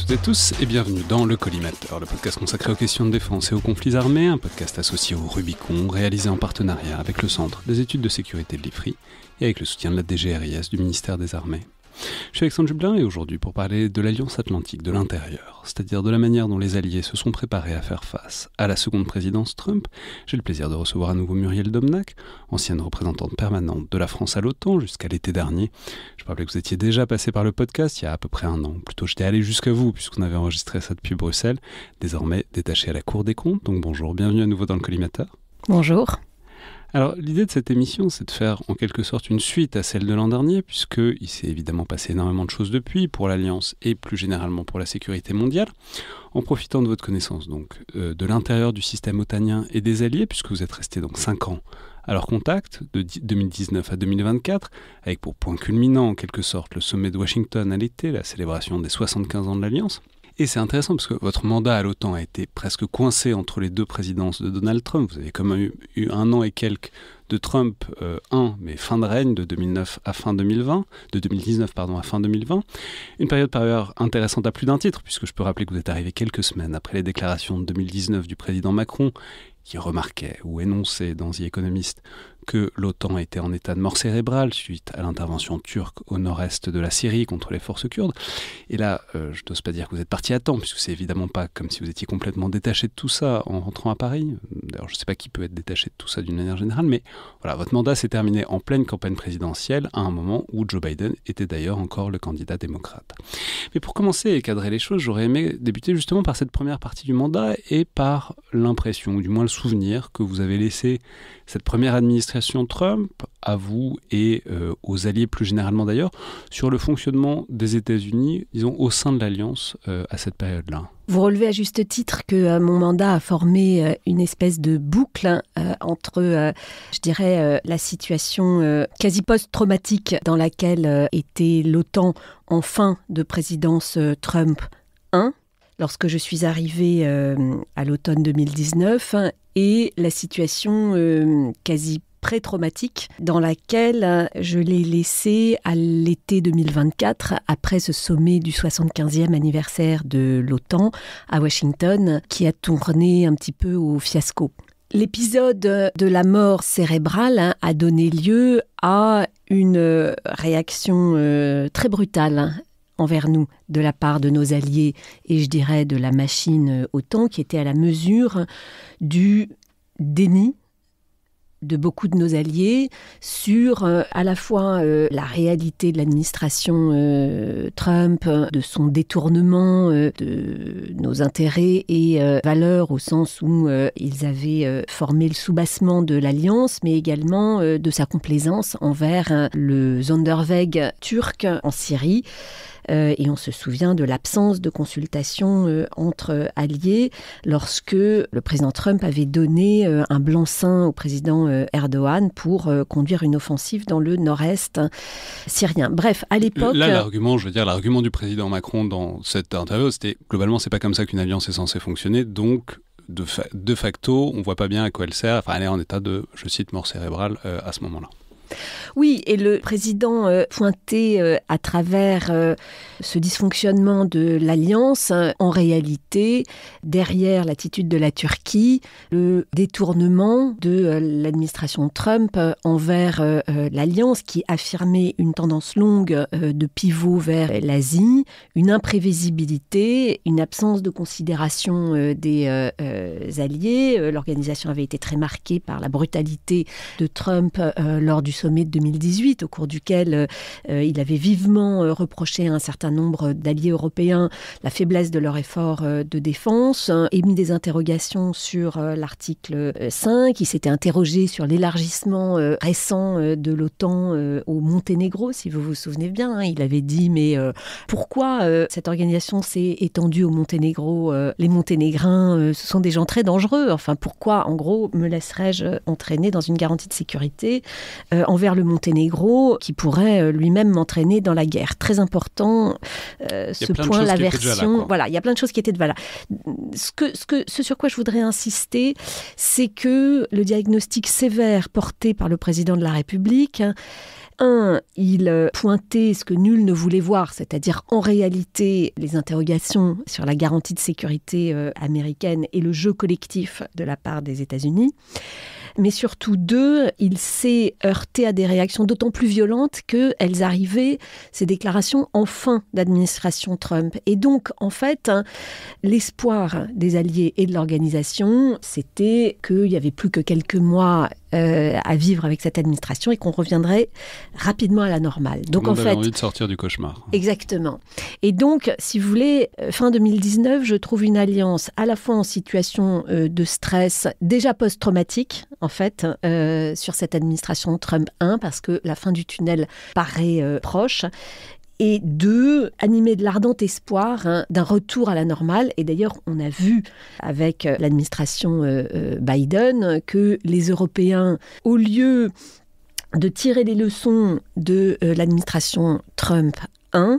toutes et tous et bienvenue dans Le Collimateur, le podcast consacré aux questions de défense et aux conflits armés, un podcast associé au Rubicon, réalisé en partenariat avec le Centre des études de sécurité de l'IFRI et avec le soutien de la DGRIS du ministère des Armées. Je suis Alexandre Jublin et aujourd'hui pour parler de l'Alliance Atlantique de l'intérieur, c'est-à-dire de la manière dont les Alliés se sont préparés à faire face à la seconde présidence Trump, j'ai le plaisir de recevoir à nouveau Muriel Domnac, ancienne représentante permanente de la France à l'OTAN jusqu'à l'été dernier. Je rappelle que vous étiez déjà passé par le podcast il y a à peu près un an, plutôt j'étais allé jusqu'à vous puisqu'on avait enregistré ça depuis Bruxelles, désormais détaché à la Cour des comptes, donc bonjour, bienvenue à nouveau dans le Collimateur. Bonjour. Alors, l'idée de cette émission, c'est de faire en quelque sorte une suite à celle de l'an dernier, puisqu'il s'est évidemment passé énormément de choses depuis, pour l'Alliance et plus généralement pour la sécurité mondiale, en profitant de votre connaissance donc de l'intérieur du système otanien et des Alliés, puisque vous êtes resté donc 5 ans à leur contact, de 2019 à 2024, avec pour point culminant en quelque sorte le sommet de Washington à l'été, la célébration des 75 ans de l'Alliance. Et c'est intéressant parce que votre mandat à l'OTAN a été presque coincé entre les deux présidences de Donald Trump. Vous avez quand même eu un an et quelques de Trump, mais fin de règne de 2019 à fin 2020. Une période par ailleurs intéressante à plus d'un titre, puisque je peux rappeler que vous êtes arrivé quelques semaines après les déclarations de 2019 du président Macron, qui remarquait ou énonçait dans The Economist que l'OTAN était en état de mort cérébrale suite à l'intervention turque au nord-est de la Syrie contre les forces kurdes. Et là, je n'ose pas dire que vous êtes parti à temps, puisque c'est évidemment pas comme si vous étiez complètement détaché de tout ça en rentrant à Paris. D'ailleurs, je ne sais pas qui peut être détaché de tout ça d'une manière générale, mais voilà, votre mandat s'est terminé en pleine campagne présidentielle, à un moment où Joe Biden était d'ailleurs encore le candidat démocrate. Mais pour commencer et cadrer les choses, j'aurais aimé débuter justement par cette première partie du mandat et par l'impression, ou du moins le souvenir, que vous avez laissé cette première administration Trump, à vous et aux alliés plus généralement d'ailleurs, sur le fonctionnement des États-Unis, disons, au sein de l'Alliance à cette période-là. Vous relevez à juste titre que mon mandat a formé une espèce de boucle entre, la situation quasi post-traumatique dans laquelle était l'OTAN en fin de présidence Trump 1, lorsque je suis arrivée à l'automne 2019, et la situation quasi pré-traumatique dans laquelle je l'ai laissé à l'été 2024, après ce sommet du 75e anniversaire de l'OTAN à Washington, qui a tourné un petit peu au fiasco. L'épisode de la mort cérébrale a donné lieu à une réaction très brutale envers nous, de la part de nos alliés, et je dirais de la machine OTAN, qui était à la mesure du déni de beaucoup de nos alliés sur à la fois la réalité de l'administration Trump, de son détournement de nos intérêts et valeurs, au sens où ils avaient formé le soubassement de l'Alliance, mais également de sa complaisance envers le Sonderweg turc en Syrie. Et on se souvient de l'absence de consultation entre alliés lorsque le président Trump avait donné un blanc-seing au président Erdogan pour conduire une offensive dans le nord-est syrien. Bref, à l'époque... Là, l'argument du président Macron dans cette interview, c'était globalement, c'est pas comme ça qu'une alliance est censée fonctionner, donc de facto, on voit pas bien à quoi elle sert. Enfin, elle est en état de, je cite, mort cérébrale à ce moment-là. Oui, et le président pointait à travers ce dysfonctionnement de l'Alliance, en réalité, derrière l'attitude de la Turquie, le détournement de l'administration Trump envers l'Alliance, qui affirmait une tendance longue de pivot vers l'Asie, une imprévisibilité, une absence de considération des alliés. L'organisation avait été très marquée par la brutalité de Trump lors du sommet de 2018, au cours duquel il avait vivement reproché à un certain nombre d'alliés européens la faiblesse de leur effort de défense, émis des interrogations sur l'article 5, il s'était interrogé sur l'élargissement récent de l'OTAN au Monténégro, si vous vous souvenez bien. Il avait dit, mais pourquoi cette organisation s'est étendue au Monténégro ? Les Monténégrins, ce sont des gens très dangereux. Enfin, pourquoi, en gros, me laisserais-je entraîner dans une garantie de sécurité envers le Monténégro qui pourrait lui-même m'entraîner dans la guerre. Très important, ce point, l'aversion. Voilà, il y a plein de choses qui étaient de là. Ce sur quoi je voudrais insister, c'est que le diagnostic sévère porté par le président de la République, il pointait ce que nul ne voulait voir, c'est-à-dire en réalité les interrogations sur la garantie de sécurité américaine et le jeu collectif de la part des États-Unis. Mais surtout, il s'est heurté à des réactions d'autant plus violentes qu'elles arrivaient, ces déclarations, en fin d'administration Trump. Et donc, en fait, l'espoir des alliés et de l'organisation, c'était qu'il n'y avait plus que quelques mois à vivre avec cette administration et qu'on reviendrait rapidement à la normale. Donc, en fait, avait envie de sortir du cauchemar. Exactement. Et donc, si vous voulez, fin 2019, je trouve une alliance à la fois en situation de stress, déjà post-traumatique, en fait, sur cette administration Trump 1, parce que la fin du tunnel paraît proche, et 2, animé de l'ardent espoir d'un retour à la normale. Et d'ailleurs, on a vu avec l'administration Biden que les Européens, au lieu de tirer les leçons de l'administration Trump 1,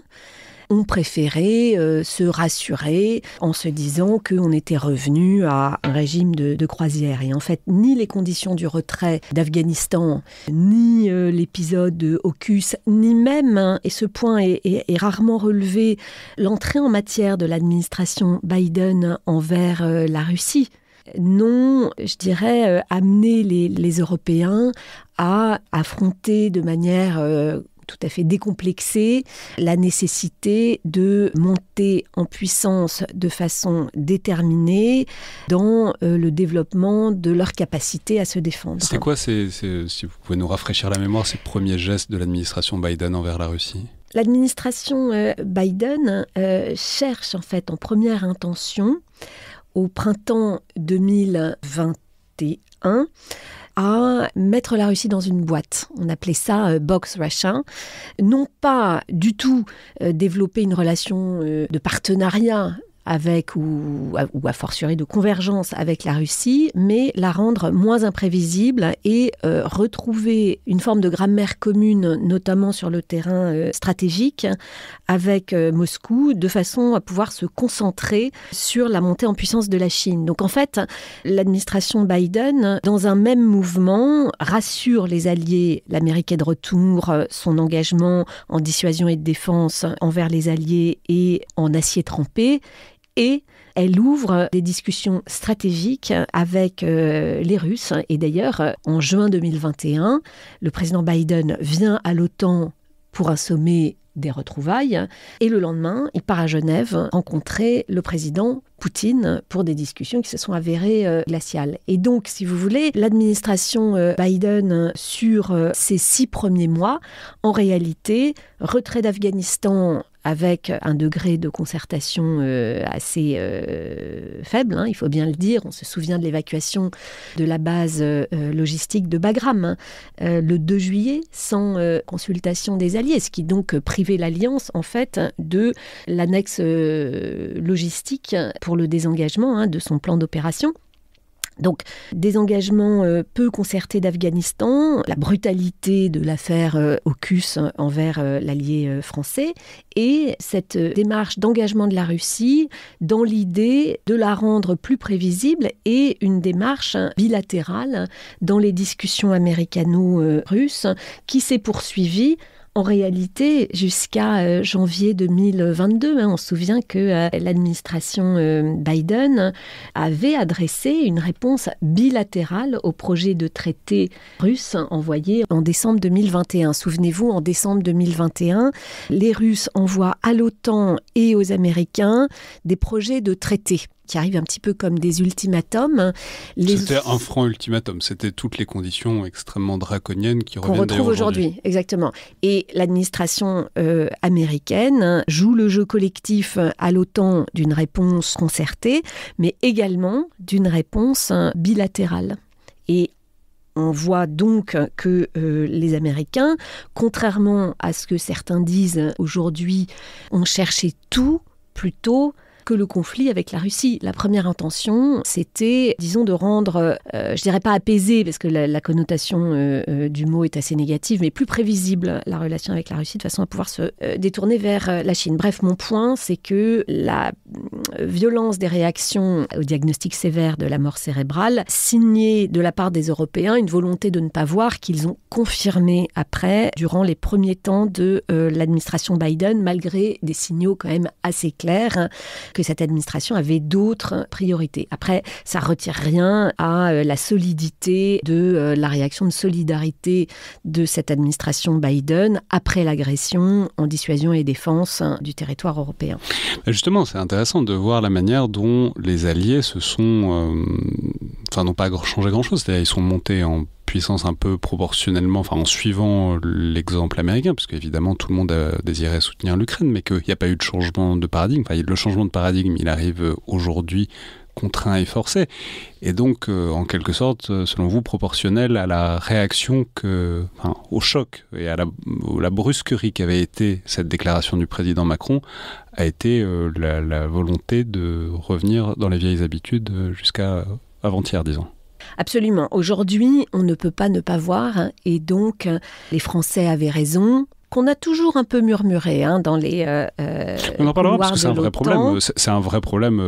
ont préféré se rassurer en se disant qu'on était revenu à un régime de croisière. Et en fait, ni les conditions du retrait d'Afghanistan, ni l'épisode AUKUS, ni même, et ce point est rarement relevé, l'entrée en matière de l'administration Biden envers la Russie, n'ont, je dirais, amené les Européens à affronter de manière tout à fait décomplexée la nécessité de monter en puissance de façon déterminée dans le développement de leur capacité à se défendre. C'était quoi, si vous pouvez nous rafraîchir la mémoire, ces premiers gestes de l'administration Biden envers la Russie ? L'administration Biden cherche en fait en première intention, au printemps 2021, à mettre la Russie dans une boîte. On appelait ça Box Russia. Non pas du tout développer une relation de partenariat avec ou a fortiori de convergence avec la Russie, mais la rendre moins imprévisible et retrouver une forme de grammaire commune, notamment sur le terrain stratégique, avec Moscou, de façon à pouvoir se concentrer sur la montée en puissance de la Chine. Donc en fait, l'administration Biden, dans un même mouvement, rassure les alliés, l'Amérique est de retour, son engagement en dissuasion et de défense envers les alliés et en acier trempé, et elle ouvre des discussions stratégiques avec les Russes. Et d'ailleurs, en juin 2021, le président Biden vient à l'OTAN pour un sommet des retrouvailles. Et le lendemain, il part à Genève rencontrer le président Poutine pour des discussions qui se sont avérées glaciales. Et donc, si vous voulez, l'administration Biden, sur ces 6 premiers mois, en réalité, retrait d'Afghanistan avec un degré de concertation assez faible, il faut bien le dire. On se souvient de l'évacuation de la base logistique de Bagram le 2 juillet, sans consultation des alliés, ce qui donc privait l'Alliance, en fait, de l'annexe logistique pour le désengagement de son plan d'opération. Donc, désengagement peu concerté d'Afghanistan, la brutalité de l'affaire AUKUS envers l'allié français, et cette démarche d'engagement de la Russie dans l'idée de la rendre plus prévisible et une démarche bilatérale dans les discussions américano-russes qui s'est poursuivie en réalité jusqu'à janvier 2022. On se souvient que l'administration Biden avait adressé une réponse bilatérale au projet de traité russe envoyé en décembre 2021. Souvenez-vous, en décembre 2021, les Russes envoient à l'OTAN et aux Américains des projets de traité qui arrivent un petit peu comme des ultimatums. C'était un franc ultimatum, c'était toutes les conditions extrêmement draconiennes qui reviennent qu'on retrouve aujourd'hui. Exactement. Et l'administration américaine joue le jeu collectif à l'OTAN d'une réponse concertée, mais également d'une réponse bilatérale. Et on voit donc que les Américains, contrairement à ce que certains disent aujourd'hui, ont cherché tout plutôt que le conflit avec la Russie. La première intention, c'était, disons, de rendre, je dirais pas apaiser, parce que la connotation du mot est assez négative, mais plus prévisible la relation avec la Russie, de façon à pouvoir se détourner vers la Chine. Bref, mon point, c'est que la violence des réactions au diagnostic sévère de la mort cérébrale signait de la part des Européens une volonté de ne pas voir, qu'ils ont confirmé après, durant les premiers temps de l'administration Biden, malgré des signaux quand même assez clairs, que cette administration avait d'autres priorités. Après, ça ne retire rien à la solidité de la réaction de solidarité de cette administration Biden après l'agression en dissuasion et défense du territoire européen. Justement, c'est intéressant de voir la manière dont les alliés se sont... n'ont pas changé grand-chose. C'est-à-dire ils sont montés en puissance un peu proportionnellement, en suivant l'exemple américain, parce qu'évidemment tout le monde a désiré soutenir l'Ukraine, mais qu'il n'y a pas eu de changement de paradigme. Le changement de paradigme, il arrive aujourd'hui contraint et forcé, et donc en quelque sorte, selon vous, proportionnel à la réaction au choc et à la brusquerie qu'avait été cette déclaration du président Macron, a été la volonté de revenir dans les vieilles habitudes jusqu'à avant-hier, disons. Absolument. Aujourd'hui, on ne peut pas ne pas voir, et donc les Français avaient raison, qu'on a toujours un peu murmuré dans les on en parlera parce que c'est un vrai problème. C'est un vrai problème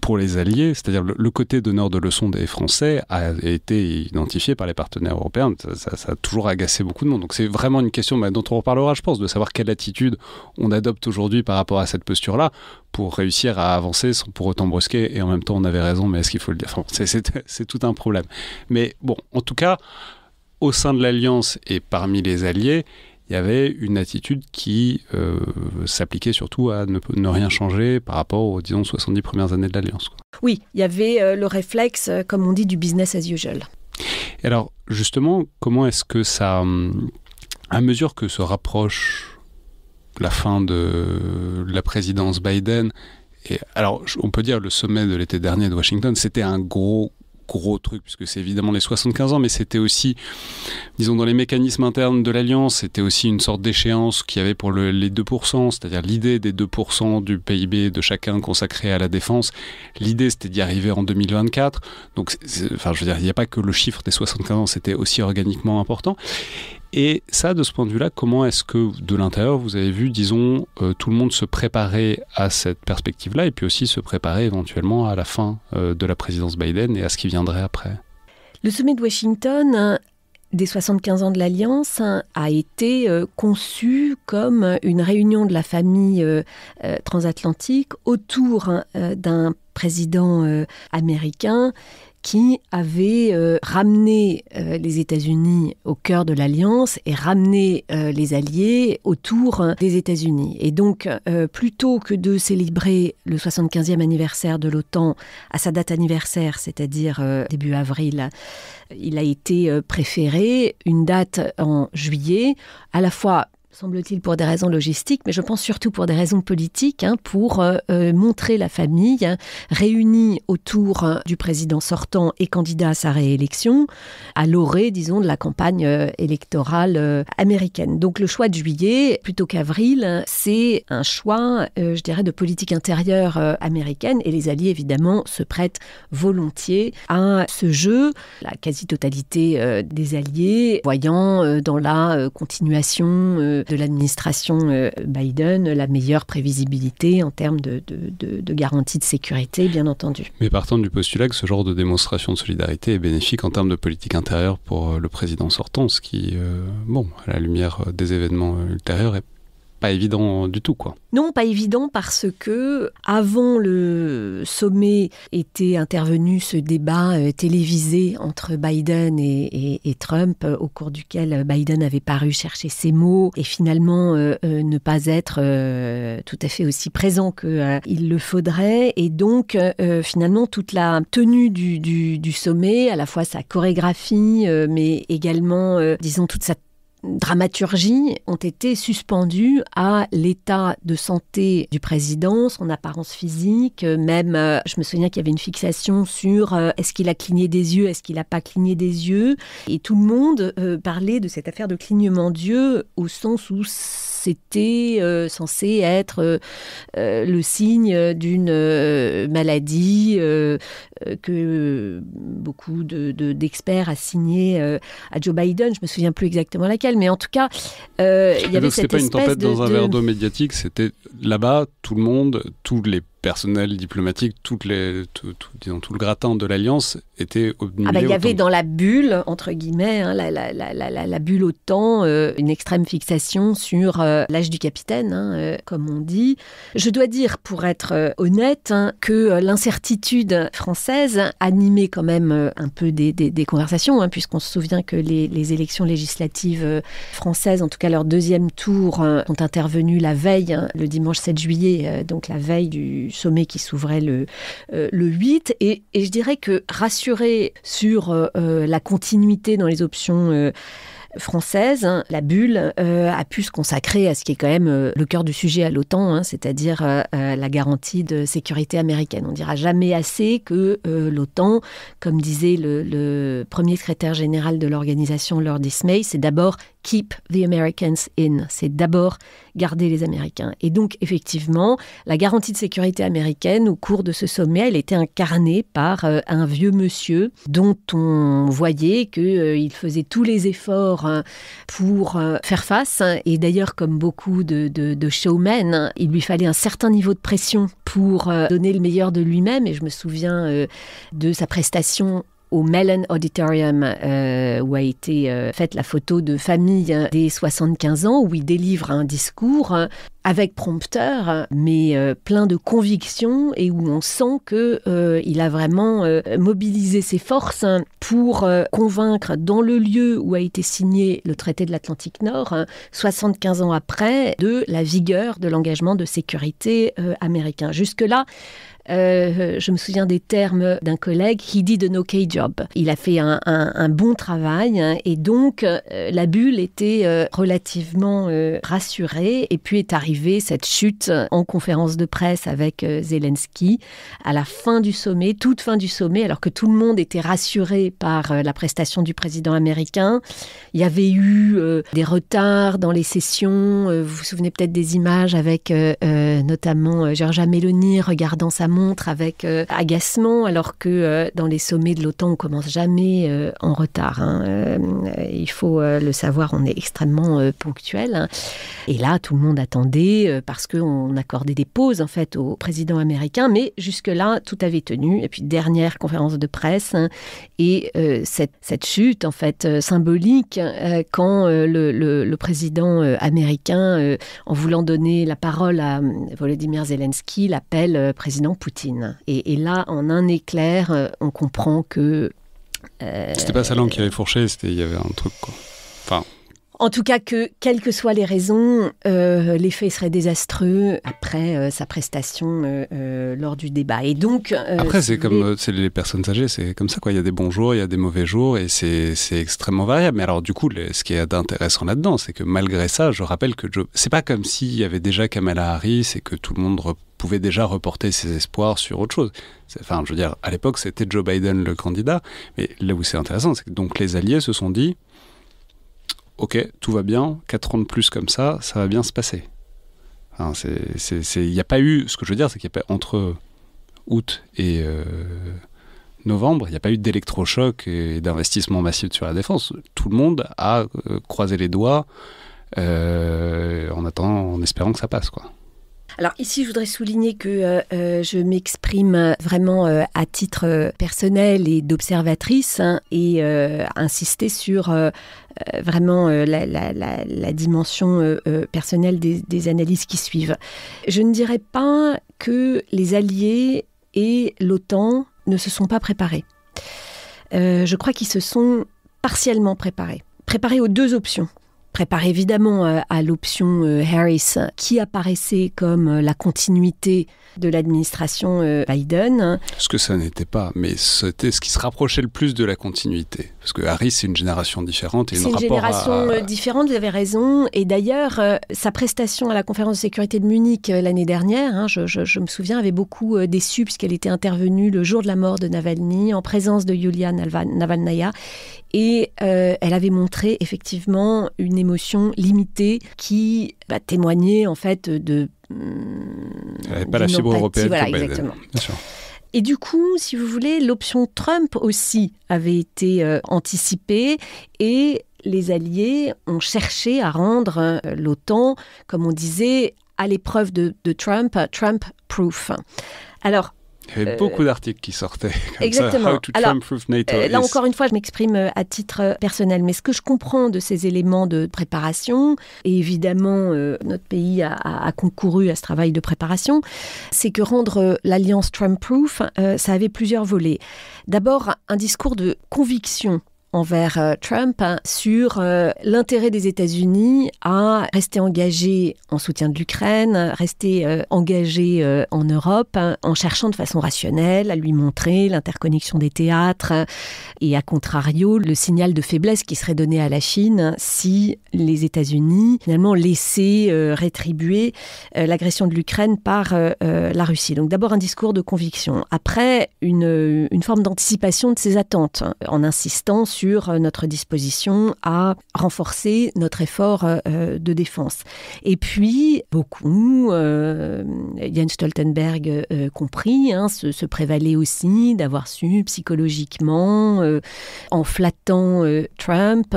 pour les alliés, c'est-à-dire le côté donneur de leçons des Français a été identifié par les partenaires européens. Ça a toujours agacé beaucoup de monde. Donc c'est vraiment une question dont on reparlera, je pense, de savoir quelle attitude on adopte aujourd'hui par rapport à cette posture-là pour réussir à avancer sans pour autant brusquer. Et en même temps, on avait raison, mais est-ce qu'il faut le dire ? C'est tout un problème. Mais bon, en tout cas, au sein de l'Alliance et parmi les alliés, il y avait une attitude qui s'appliquait surtout à ne rien changer par rapport aux, disons, 70 premières années de l'Alliance. Oui, il y avait le réflexe, comme on dit, du business as usual. Et alors, justement, comment est-ce que ça, à mesure que se rapproche la fin de la présidence Biden, et alors on peut dire le sommet de l'été dernier de Washington, c'était un gros truc, puisque c'est évidemment les 75 ans, mais c'était aussi, disons, dans les mécanismes internes de l'Alliance, c'était aussi une sorte d'échéance qu'il y avait pour les 2%, c'est-à-dire l'idée des 2% du PIB de chacun consacré à la défense. L'idée, c'était d'y arriver en 2024. Donc, il n'y a pas que le chiffre des 75 ans, c'était aussi organiquement important. Et ça, de ce point de vue-là, comment est-ce que, de l'intérieur, vous avez vu, disons, tout le monde se préparer à cette perspective-là et puis aussi se préparer éventuellement à la fin de la présidence Biden et à ce qui viendrait après ? Le sommet de Washington des 75 ans de l'Alliance a été conçu comme une réunion de la famille transatlantique autour d'un président américain qui avait ramené les États-Unis au cœur de l'Alliance et ramené les alliés autour des États-Unis. Et donc, plutôt que de célébrer le 75e anniversaire de l'OTAN à sa date anniversaire, c'est-à-dire début avril, il a été préféré une date en juillet, à la fois semble-t-il pour des raisons logistiques, mais je pense surtout pour des raisons politiques, pour montrer la famille réunie autour du président sortant et candidat à sa réélection, à l'orée, disons, de la campagne électorale américaine. Donc le choix de juillet, plutôt qu'avril, c'est un choix, je dirais, de politique intérieure américaine, et les alliés, évidemment, se prêtent volontiers à ce jeu. La quasi-totalité des alliés, voyant dans la continuation de l'administration Biden la meilleure prévisibilité en termes de garantie de sécurité, bien entendu. Mais partant du postulat que ce genre de démonstration de solidarité est bénéfique en termes de politique intérieure pour le président sortant, ce qui, à la lumière des événements ultérieurs, est pas évident du tout, quoi. Non, pas évident, parce que avant le sommet était intervenu ce débat télévisé entre Biden et Trump, au cours duquel Biden avait paru chercher ses mots et finalement ne pas être tout à fait aussi présent qu'il le faudrait. Et donc, finalement, toute la tenue du sommet, à la fois sa chorégraphie, mais également, disons, toute sa dramaturgie, ont été suspendues à l'état de santé du président, son apparence physique, même, je me souviens qu'il y avait une fixation sur est-ce qu'il a cligné des yeux, est-ce qu'il n'a pas cligné des yeux, et tout le monde parlait de cette affaire de clignement d'yeux au sens où c'était censé être le signe d'une maladie que beaucoup d'experts assignaient à Joe Biden. Je me souviens plus exactement laquelle, mais en tout cas, il y avait cette espèce de... C'était pas une tempête dans un verre d'eau médiatique, c'était là-bas, tout le monde, tous les personnels diplomatiques, disons, tout le gratin de l'Alliance était au milieu. Il y avait dans la bulle, entre guillemets, hein, la bulle OTAN, une extrême fixation sur l'âge du capitaine, hein, comme on dit. Je dois dire, pour être honnête, hein, que l'incertitude française animait quand même un peu des conversations, hein, puisqu'on se souvient que les élections législatives françaises, en tout cas leur deuxième tour, sont intervenues la veille, hein, le dimanche 7 juillet, donc la veille du sommet qui s'ouvrait le 8. Et je dirais que rassurer sur la continuité dans les options françaises, hein, la bulle a pu se consacrer à ce qui est quand même le cœur du sujet à l'OTAN, hein, c'est-à-dire la garantie de sécurité américaine. On ne dira jamais assez que l'OTAN, comme disait le premier secrétaire général de l'organisation, Lord Ismay, c'est d'abord keep the Americans in. C'est d'abord garder les Américains. Et donc, effectivement, la garantie de sécurité américaine, au cours de ce sommet, elle était incarnée par un vieux monsieur dont on voyait qu'il faisait tous les efforts pour faire face. Et d'ailleurs, comme beaucoup de showmen, il lui fallait un certain niveau de pression pour donner le meilleur de lui-même. Et je me souviens de sa prestation au Mellon Auditorium, où a été faite la photo de famille des 75 ans, où il délivre un discours avec prompteur, mais plein de conviction, et où on sent qu'il a vraiment mobilisé ses forces pour convaincre, dans le lieu où a été signé le traité de l'Atlantique Nord, 75 ans après, de la vigueur de l'engagement de sécurité américain. Jusque-là, je me souviens des termes d'un collègue, he did an okay job. Il a fait un bon travail, hein, et donc la bulle était relativement rassurée. Et puis est arrivée cette chute en conférence de presse avec Zelensky à la fin du sommet, toute fin du sommet, alors que tout le monde était rassuré par la prestation du président américain. Il y avait eu des retards dans les sessions. Vous vous souvenez peut-être des images avec notamment Giorgia Meloni regardant sa montre avec agacement, alors que dans les sommets de l'OTAN, on commence jamais en retard, hein. Il faut le savoir, on est extrêmement ponctuel, hein. Et là, tout le monde attendait parce qu'on accordait des pauses en fait au président américain, mais jusque-là, tout avait tenu. Et puis, dernière conférence de presse, hein, et cette chute en fait symbolique quand le président américain, en voulant donner la parole à Volodymyr Zelensky, l'appelle président Poutine. Et là, en un éclair, on comprend que... C'était pas sa langue qui avait fourché, il y avait un truc, quoi. Enfin... En tout cas, que quelles que soient les raisons, l'effet serait désastreux après sa prestation lors du débat. Et donc, après, c'est comme c'est les personnes âgées, c'est comme ça, quoi. Il y a des bons jours, il y a des mauvais jours, et c'est extrêmement variable. Mais alors, du coup, ce qui est intéressant là-dedans, c'est que malgré ça, je rappelle que c'est pas comme s'il y avait déjà Kamala Harris et que tout le monde pouvait déjà reporter ses espoirs sur autre chose. Enfin, je veux dire, à l'époque, c'était Joe Biden le candidat. Mais là où c'est intéressant, c'est que donc les alliés se sont dit... Ok, tout va bien, 4 ans de plus comme ça va bien se passer. Enfin, il n'y a pas eu, ce que je veux dire, c'est qu'il n'y a pas, entre août et novembre, il n'y a pas eu d'électrochoc et d'investissement massif sur la défense. Tout le monde a croisé les doigts en attendant, en espérant que ça passe, quoi. Alors ici, je voudrais souligner que je m'exprime vraiment à titre personnel et d'observatrice, hein, et insister sur vraiment la dimension personnelle des analyses qui suivent. Je ne dirais pas que les Alliés et l'OTAN ne se sont pas préparés. Je crois qu'ils se sont partiellement préparés aux deux options. Préparé évidemment à l'option Harris, qui apparaissait comme la continuité de l'administration Biden. Ce que ça n'était pas, mais c'était ce qui se rapprochait le plus de la continuité. Parce que Harris, c'est une génération différente. Et c'est une génération différente, vous avez raison. Et d'ailleurs, sa prestation à la conférence de sécurité de Munich l'année dernière, je me souviens, avait beaucoup déçu puisqu'elle était intervenue le jour de la mort de Navalny en présence de Yulia Navalnaya. Et elle avait montré effectivement une émotion limitée qui témoignait en fait de... elle n'avait pas la fibre européenne. Voilà, exactement. Bien sûr. Et du coup, si vous voulez, l'option Trump aussi avait été anticipée et les Alliés ont cherché à rendre l'OTAN, comme on disait, à l'épreuve de Trump, Trump-proof. Alors, il y avait beaucoup d'articles qui sortaient comme exactement. ça. How to Trump-proof NATO. Là encore une fois, je m'exprime à titre personnel, mais ce que je comprends de ces éléments de préparation, et évidemment notre pays a concouru à ce travail de préparation, c'est que rendre l'alliance Trump-proof, ça avait plusieurs volets. D'abord, un discours de conviction envers Trump sur l'intérêt des États-Unis à rester engagés en soutien de l'Ukraine, rester engagés en Europe, en cherchant de façon rationnelle à lui montrer l'interconnexion des théâtres et à contrario le signal de faiblesse qui serait donné à la Chine si les États-Unis finalement laissaient rétribuer l'agression de l'Ukraine par la Russie. Donc d'abord un discours de conviction. Après une forme d'anticipation de ses attentes en insistant sur notre disposition à renforcer notre effort de défense. Et puis, beaucoup, Jens Stoltenberg compris, se prévalait aussi d'avoir su psychologiquement, en flattant Trump,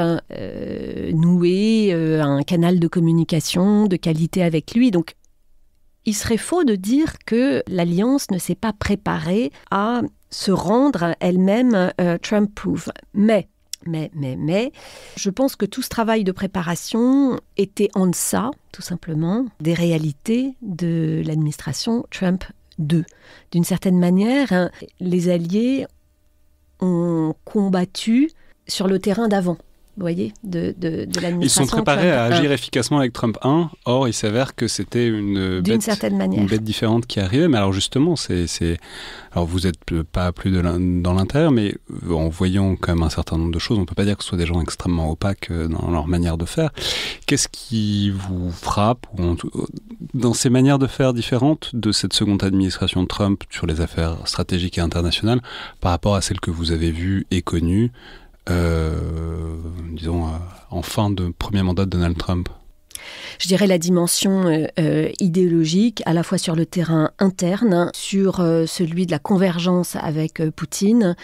nouer un canal de communication de qualité avec lui. Donc, il serait faux de dire que l'Alliance ne s'est pas préparée à se rendre elle-même Trump-proof. Mais, je pense que tout ce travail de préparation était en deçà, tout simplement, des réalités de l'administration Trump 2. D'une certaine manière, les Alliés ont combattu sur le terrain d'avant. Vous voyez, de l'administration. Ils sont préparés à agir efficacement avec Trump 1. Or, il s'avère que c'était une bête différente qui arrivait. Mais alors justement, alors vous n'êtes pas plus dans l'intérieur, mais en voyant quand même un certain nombre de choses, on ne peut pas dire que ce soit des gens extrêmement opaques dans leur manière de faire. Qu'est-ce qui vous frappe dans ces manières de faire différentes de cette seconde administration de Trump sur les affaires stratégiques et internationales par rapport à celle que vous avez vue et connue en fin de premier mandat de Donald Trump? Je dirais la dimension idéologique, à la fois sur le terrain interne, sur celui de la convergence avec Poutine,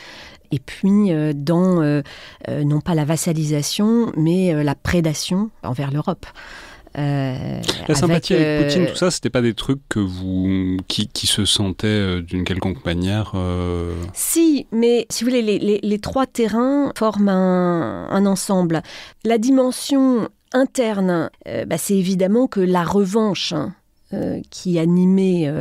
et puis dans, non pas la vassalisation, mais la prédation envers l'Europe. La sympathie avec Poutine, tout ça, c'était pas des trucs que qui se sentaient d'une quelconque manière Si, mais si vous voulez, les trois terrains forment un ensemble. La dimension interne, c'est évidemment que la revanche qui animait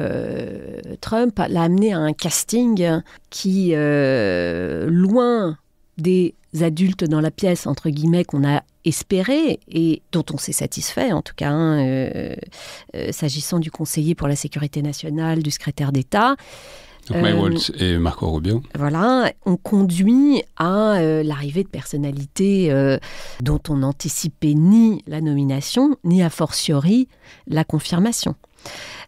Trump l'a amené à un casting qui, loin des adultes dans la pièce, entre guillemets, qu'on a espéré et dont on s'est satisfait, en tout cas, s'agissant du conseiller pour la sécurité nationale, du secrétaire d'État. Donc Mike Waltz et Marco Rubio. Voilà, ont conduit à l'arrivée de personnalités dont on n'anticipait ni la nomination, ni a fortiori la confirmation.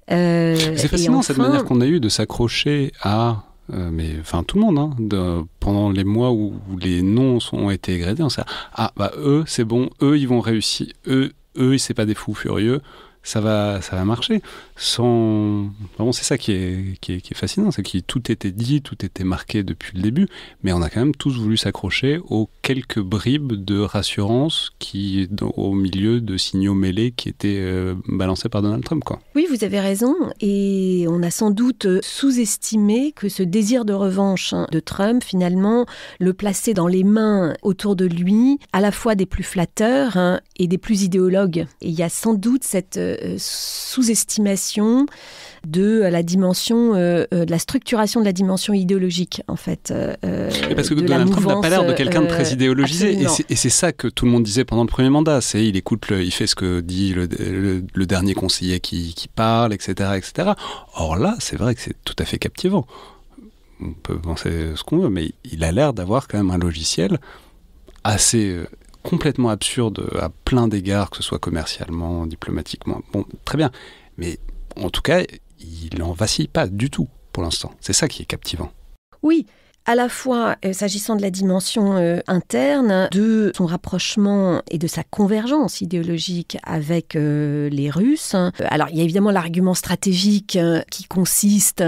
C'est fascinant cette manière qu'on a eue de s'accrocher à... tout le monde, pendant les mois où les noms ont été égradés, on s'est dit, eux, c'est bon, eux, ils vont réussir, eux, c'est pas des fous furieux, ça va marcher. Vraiment, c'est ça qui est fascinant, c'est que tout était dit, tout était marqué depuis le début, mais on a quand même tous voulu s'accrocher aux quelques bribes de rassurance au milieu de signaux mêlés qui étaient balancés par Donald Trump, quoi. Oui, vous avez raison, et on a sans doute sous-estimé que ce désir de revanche de Trump, finalement, le plaçait dans les mains autour de lui, à la fois des plus flatteurs et des plus idéologues. Et il y a sans doute cette sous-estimation de la dimension, de la structuration de la dimension idéologique, en fait. Et parce que Donald Trump n'a pas l'air de quelqu'un de très idéologisé. Et c'est ça que tout le monde disait pendant le premier mandat. Il fait ce que dit le dernier conseiller qui parle, etc., etc. Or là, c'est vrai que c'est tout à fait captivant. On peut penser ce qu'on veut, mais il a l'air d'avoir quand même un logiciel assez complètement absurde à plein d'égards, que ce soit commercialement, diplomatiquement. Bon, très bien. Mais en tout cas, il n'en vacille pas du tout pour l'instant. C'est ça qui est captivant. Oui, à la fois, s'agissant de la dimension interne, de son rapprochement et de sa convergence idéologique avec les Russes. Alors, il y a évidemment l'argument stratégique qui consiste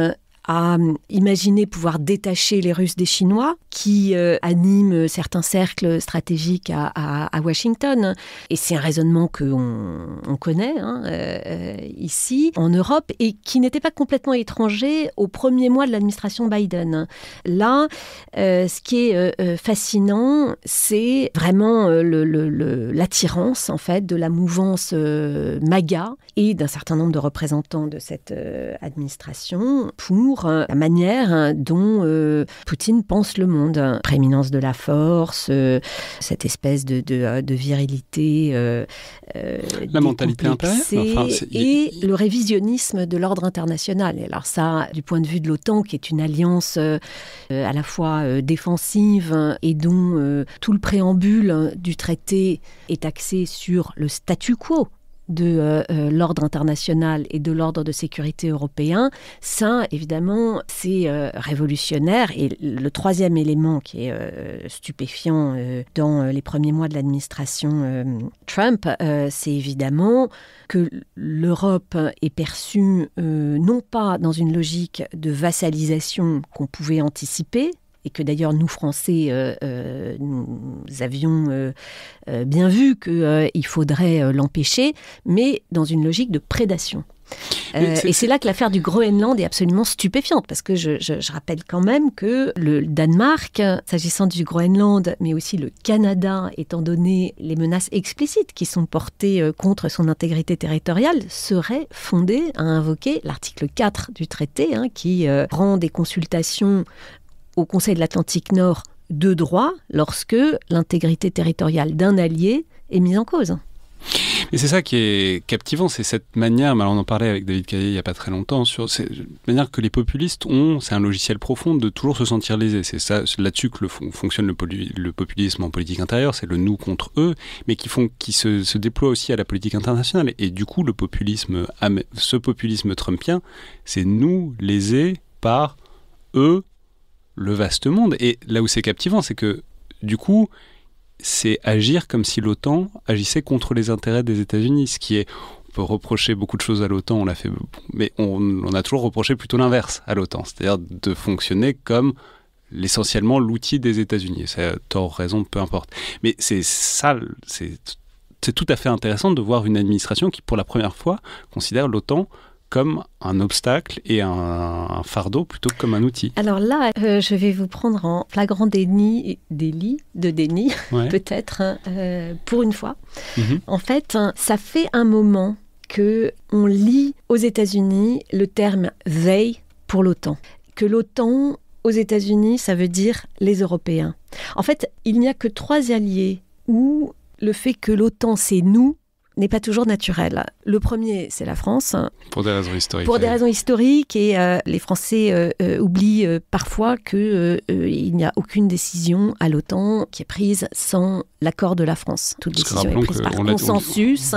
à imaginer pouvoir détacher les Russes des Chinois, qui anime certains cercles stratégiques à Washington. Et c'est un raisonnement qu'on connaît ici, en Europe, et qui n'était pas complètement étranger aux premiers mois de l'administration Biden. Là, ce qui est fascinant, c'est vraiment l'attirance, en fait, de la mouvance MAGA et d'un certain nombre de représentants de cette administration pour la manière dont Poutine pense le monde. Prééminence de la force, cette espèce de virilité la mentalité impériale. Et le révisionnisme de l'ordre international. Et alors ça, du point de vue de l'OTAN, qui est une alliance à la fois défensive et dont tout le préambule du traité est axé sur le statu quo de l'ordre international et de l'ordre de sécurité européen, ça, évidemment, c'est révolutionnaire. Et le troisième élément qui est stupéfiant dans les premiers mois de l'administration Trump, c'est évidemment que l'Europe est perçue non pas dans une logique de vassalisation qu'on pouvait anticiper, et que d'ailleurs nous Français, nous avions bien vu qu'il faudrait l'empêcher, mais dans une logique de prédation. Et c'est là que l'affaire du Groenland est absolument stupéfiante, parce que je rappelle quand même que le Danemark, s'agissant du Groenland, mais aussi le Canada, étant donné les menaces explicites qui sont portées contre son intégrité territoriale, serait fondé à invoquer l'article 4 du traité, qui rend des consultations au Conseil de l'Atlantique Nord de droit lorsque l'intégrité territoriale d'un allié est mise en cause. Mais c'est ça qui est captivant, c'est cette manière, alors on en parlait avec David Caillé il n'y a pas très longtemps, sur cette manière que les populistes ont, c'est un logiciel profond de toujours se sentir lésés. C'est là-dessus que fonctionne le populisme en politique intérieure, c'est le nous contre eux, mais qui se déploie aussi à la politique internationale. Et du coup, ce populisme trumpien, c'est nous lésés par eux, le vaste monde. Et là où c'est captivant, c'est que, du coup, c'est agir comme si l'OTAN agissait contre les intérêts des États-Unis, ce qui est... On peut reprocher beaucoup de choses à l'OTAN, on l'a fait, mais on a toujours reproché plutôt l'inverse à l'OTAN, c'est-à-dire de fonctionner comme essentiellement l'outil des États-Unis. C'est tort, raison, peu importe. Mais c'est tout à fait intéressant de voir une administration qui, pour la première fois, considère l'OTAN comme un obstacle et un fardeau plutôt que comme un outil. Alors là, je vais vous prendre en flagrant déni, ouais. Peut-être, pour une fois. Mm-hmm. En fait, ça fait un moment qu'on lit aux États-Unis le terme « they » pour l'OTAN. Que l'OTAN, aux États-Unis, ça veut dire les Européens. En fait, il n'y a que 3 alliés où le fait que l'OTAN, c'est nous, n'est pas toujours naturel. Le premier, c'est la France. Pour des raisons historiques. Pour des raisons historiques, et les Français oublient parfois qu'il n'y a aucune décision à l'OTAN qui est prise sans l'accord de la France. Toute décision est prise par consensus,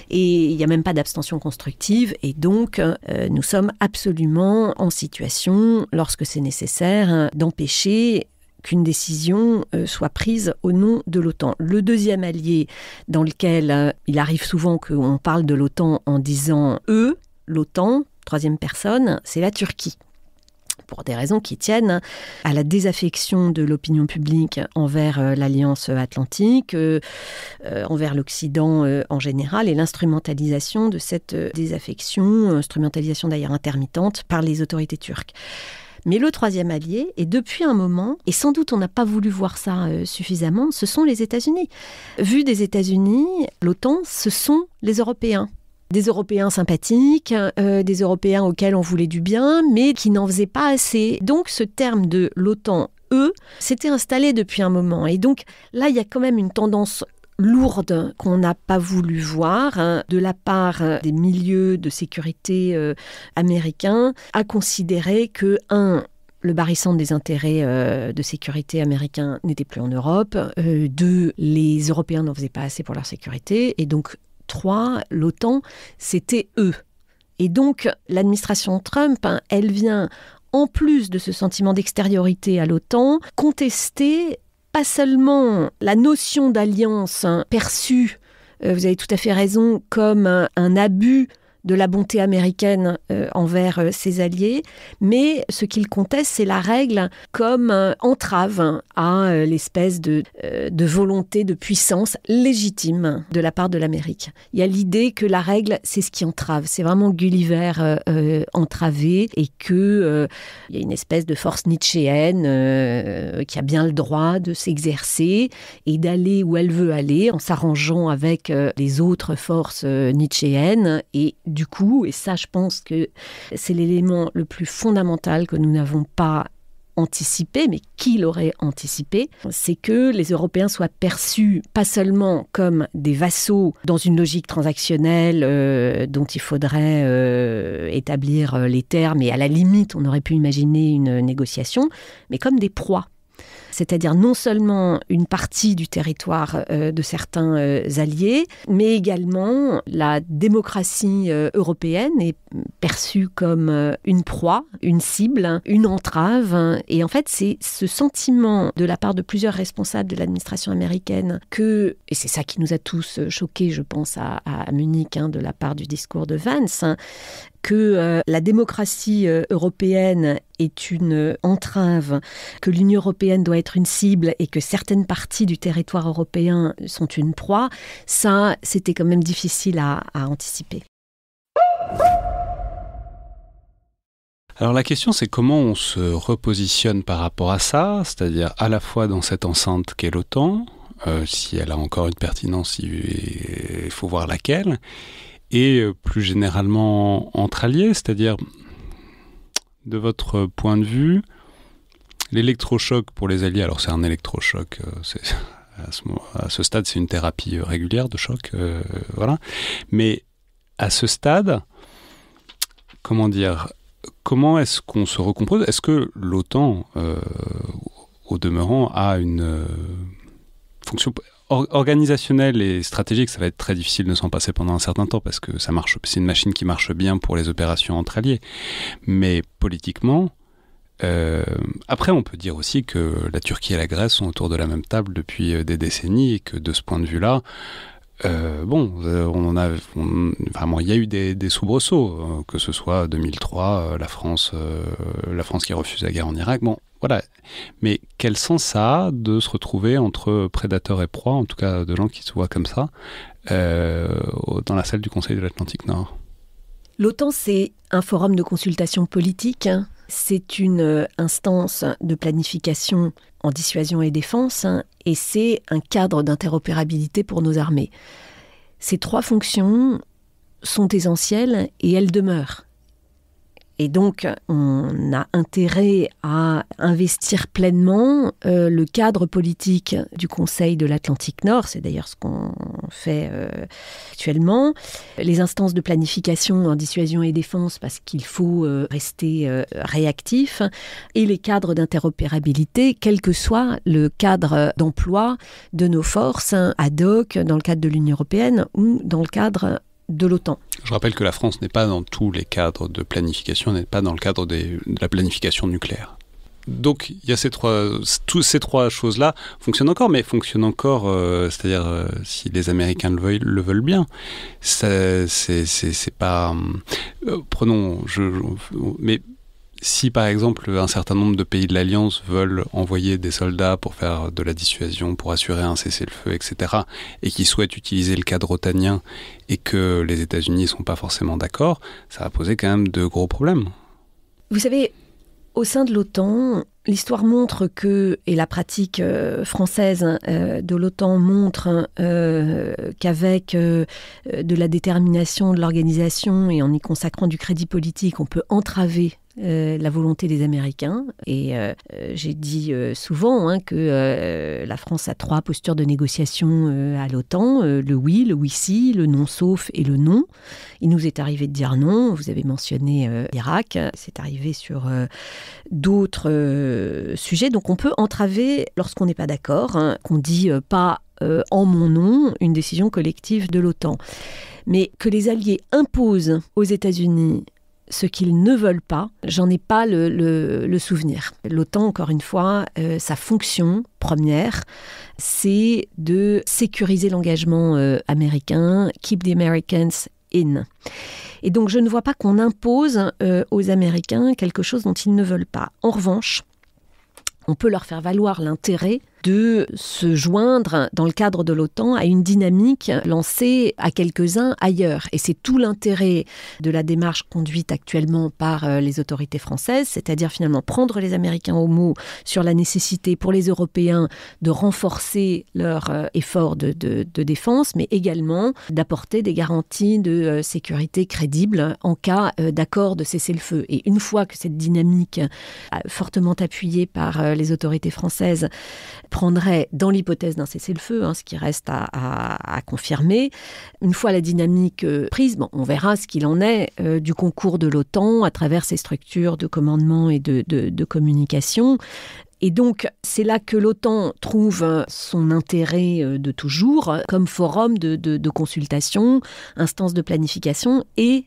et il n'y a même pas d'abstention constructive, et donc nous sommes absolument en situation, lorsque c'est nécessaire, d'empêcher qu'une décision soit prise au nom de l'OTAN. Le deuxième allié dans lequel il arrive souvent qu'on parle de l'OTAN en disant « eux », l'OTAN, troisième personne, c'est la Turquie. Pour des raisons qui tiennent à la désaffection de l'opinion publique envers l'Alliance Atlantique, envers l'Occident en général, et l'instrumentalisation de cette désaffection, instrumentalisation d'ailleurs intermittente, par les autorités turques. Mais le troisième allié, et depuis un moment, et sans doute on n'a pas voulu voir ça suffisamment, ce sont les États-Unis. Vu des États-Unis, l'OTAN, ce sont les Européens. Des Européens sympathiques, des Européens auxquels on voulait du bien, mais qui n'en faisaient pas assez. Donc ce terme de l'OTAN, eux, s'était installé depuis un moment. Et donc là, il y a quand même une tendance lourde qu'on n'a pas voulu voir de la part des milieux de sécurité américains, à considérer que, le barycentre des intérêts de sécurité américains n'était plus en Europe. 2, les Européens n'en faisaient pas assez pour leur sécurité. Et donc, 3, l'OTAN, c'était eux. Et donc, l'administration Trump, elle vient, en plus de ce sentiment d'extériorité à l'OTAN, contester pas seulement la notion d'alliance perçue, vous avez tout à fait raison, comme un abus de la bonté américaine envers ses alliés, mais ce qu'il conteste, c'est la règle comme entrave à l'espèce de volonté de puissance légitime de la part de l'Amérique. Il y a l'idée que la règle, c'est ce qui entrave. C'est vraiment Gulliver entravé et qu'il y a une espèce de force nietzschéenne qui a bien le droit de s'exercer et d'aller où elle veut aller en s'arrangeant avec les autres forces nietzschéennes. Et du coup, et ça je pense que c'est l'élément le plus fondamental que nous n'avons pas anticipé, mais qui l'aurait anticipé, c'est que les Européens soient perçus pas seulement comme des vassaux dans une logique transactionnelle dont il faudrait établir les termes, et à la limite on aurait pu imaginer une négociation, mais comme des proies. C'est-à-dire non seulement une partie du territoire de certains alliés, mais également la démocratie européenne est perçue comme une proie, une cible, une entrave. Et en fait, c'est ce sentiment de la part de plusieurs responsables de l'administration américaine que, et c'est ça qui nous a tous choqués, je pense à Munich, de la part du discours de Vance, que la démocratie européenne est une entrave, que l'Union européenne doit être une cible et que certaines parties du territoire européen sont une proie, ça, c'était quand même difficile à anticiper. Alors la question, c'est comment on se repositionne par rapport à ça, c'est-à-dire à la fois dans cette enceinte qu'est l'OTAN, si elle a encore une pertinence, il faut voir laquelle, et plus généralement entre alliés, c'est-à-dire, de votre point de vue, l'électrochoc pour les alliés, alors c'est un électrochoc, à ce stade c'est une thérapie régulière de choc, voilà, mais à ce stade, comment est-ce qu'on se recompose ? Est-ce que l'OTAN, au demeurant, a une fonction organisationnelle et stratégique? Ça va être très difficile de s'en passer pendant un certain temps parce que ça marche, c'est une machine qui marche bien pour les opérations entre alliés. Mais politiquement, après on peut dire aussi que la Turquie et la Grèce sont autour de la même table depuis des décennies et que de ce point de vue-là, il y a eu des soubresauts, que ce soit 2003, la France qui refuse la guerre en Irak. Bon, voilà. Mais quel sens ça a de se retrouver entre prédateurs et proies, en tout cas de gens qui se voient comme ça, dans la salle du Conseil de l'Atlantique Nord ? L'OTAN, c'est un forum de consultation politique. C'est une instance de planification en dissuasion et défense, et c'est un cadre d'interopérabilité pour nos armées. Ces 3 fonctions sont essentielles et elles demeurent. Et donc, on a intérêt à investir pleinement le cadre politique du Conseil de l'Atlantique Nord. C'est d'ailleurs ce qu'on fait actuellement. Les instances de planification en dissuasion et défense, parce qu'il faut rester réactif. Et les cadres d'interopérabilité, quel que soit le cadre d'emploi de nos forces, ad hoc, dans le cadre de l'Union européenne ou dans le cadre de l'OTAN. Je rappelle que la France n'est pas dans tous les cadres de planification, n'est pas dans le cadre de la planification nucléaire. Donc il y a toutes ces 3 choses-là fonctionnent encore, mais fonctionnent encore, c'est-à-dire si les Américains le veulent bien. C'est pas... mais si par exemple un certain nombre de pays de l'Alliance veulent envoyer des soldats pour faire de la dissuasion, pour assurer un cessez-le-feu, etc., et qui souhaitent utiliser le cadre otanien et que les États-Unis ne sont pas forcément d'accord, ça va poser quand même de gros problèmes. Vous savez, au sein de l'OTAN, l'histoire montre que, et la pratique française de l'OTAN montre qu'avec de la détermination de l'organisation et en y consacrant du crédit politique, on peut entraver la volonté des Américains. Et j'ai dit souvent que la France a 3 postures de négociation à l'OTAN, le oui si, le non sauf et le non. Il nous est arrivé de dire non. Vous avez mentionné l'Irak. C'est arrivé sur d'autres sujets. Donc on peut entraver, lorsqu'on n'est pas d'accord, qu'on dit pas en mon nom, une décision collective de l'OTAN. Mais que les alliés imposent aux États-Unis ce qu'ils ne veulent pas, j'en ai pas le souvenir. L'OTAN, encore une fois, sa fonction première, c'est de sécuriser l'engagement américain, keep the Americans in. Et donc, je ne vois pas qu'on impose aux Américains quelque chose dont ils ne veulent pas. En revanche, on peut leur faire valoir l'intérêt de se joindre dans le cadre de l'OTAN à une dynamique lancée à quelques-uns ailleurs. Et c'est tout l'intérêt de la démarche conduite actuellement par les autorités françaises, c'est-à-dire finalement prendre les Américains au mot sur la nécessité pour les Européens de renforcer leur effort de défense, mais également d'apporter des garanties de sécurité crédibles en cas d'accord de cessez-le-feu. Et une fois que cette dynamique, fortement appuyée par les autorités françaises, prendrait dans l'hypothèse d'un cessez-le-feu, ce qui reste à confirmer. Une fois la dynamique prise, on verra ce qu'il en est du concours de l'OTAN à travers ses structures de commandement et de communication. Et donc, c'est là que l'OTAN trouve son intérêt de toujours comme forum de consultation, instance de planification et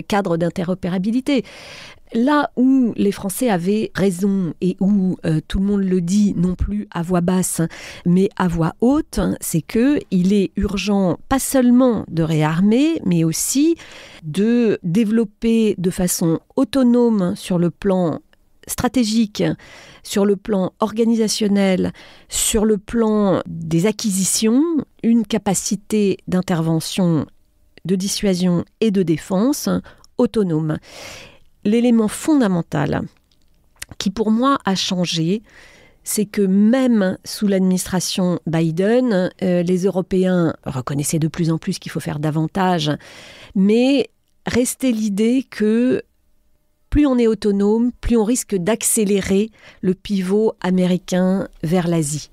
cadre d'interopérabilité. Là où les Français avaient raison et où tout le monde le dit non plus à voix basse mais à voix haute, c'est qu'il est urgent pas seulement de réarmer mais aussi de développer de façon autonome sur le plan stratégique, sur le plan organisationnel, sur le plan des acquisitions, une capacité d'intervention, de dissuasion et de défense autonome. L'élément fondamental qui pour moi a changé, c'est que même sous l'administration Biden, les Européens reconnaissaient de plus en plus qu'il faut faire davantage, mais restait l'idée que plus on est autonome, plus on risque d'accélérer le pivot américain vers l'Asie.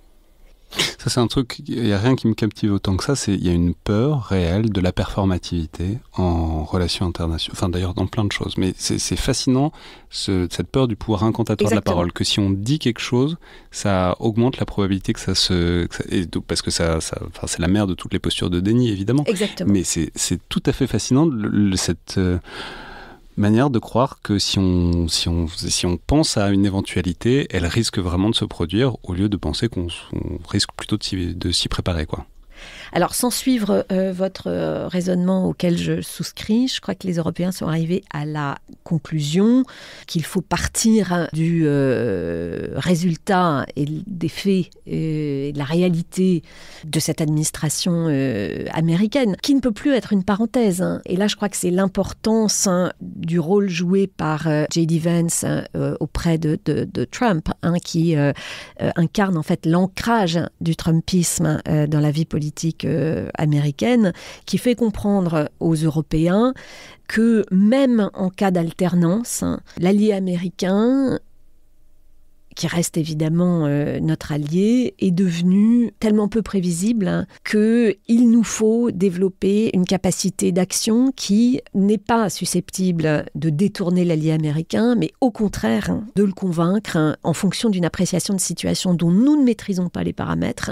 Ça, c'est un truc, il n'y a rien qui me captive autant que ça, il y a une peur réelle de la performativité en relations internationales, enfin d'ailleurs dans plein de choses, mais c'est fascinant, cette peur du pouvoir incantatoire de la parole, que si on dit quelque chose, ça augmente la probabilité que parce que c'est la mère de toutes les postures de déni, évidemment. Exactement. Mais c'est tout à fait fascinant, cette manière de croire que si on pense à une éventualité, elle risque vraiment de se produire au lieu de penser qu'on risque plutôt de s'y préparer, quoi. Alors, sans suivre votre raisonnement auquel je souscris, je crois que les Européens sont arrivés à la conclusion qu'il faut partir du résultat et des faits et de la réalité de cette administration américaine, qui ne peut plus être une parenthèse. Et là, je crois que c'est l'importance du rôle joué par J.D. Vance auprès de Trump, qui incarne en fait l'ancrage du Trumpisme dans la vie politique américaine, qui fait comprendre aux Européens que même en cas d'alternance, l'allié américain, qui reste évidemment notre allié, est devenu tellement peu prévisible qu'il nous faut développer une capacité d'action qui n'est pas susceptible de détourner l'allié américain, mais au contraire de le convaincre, en fonction d'une appréciation de situation dont nous ne maîtrisons pas les paramètres,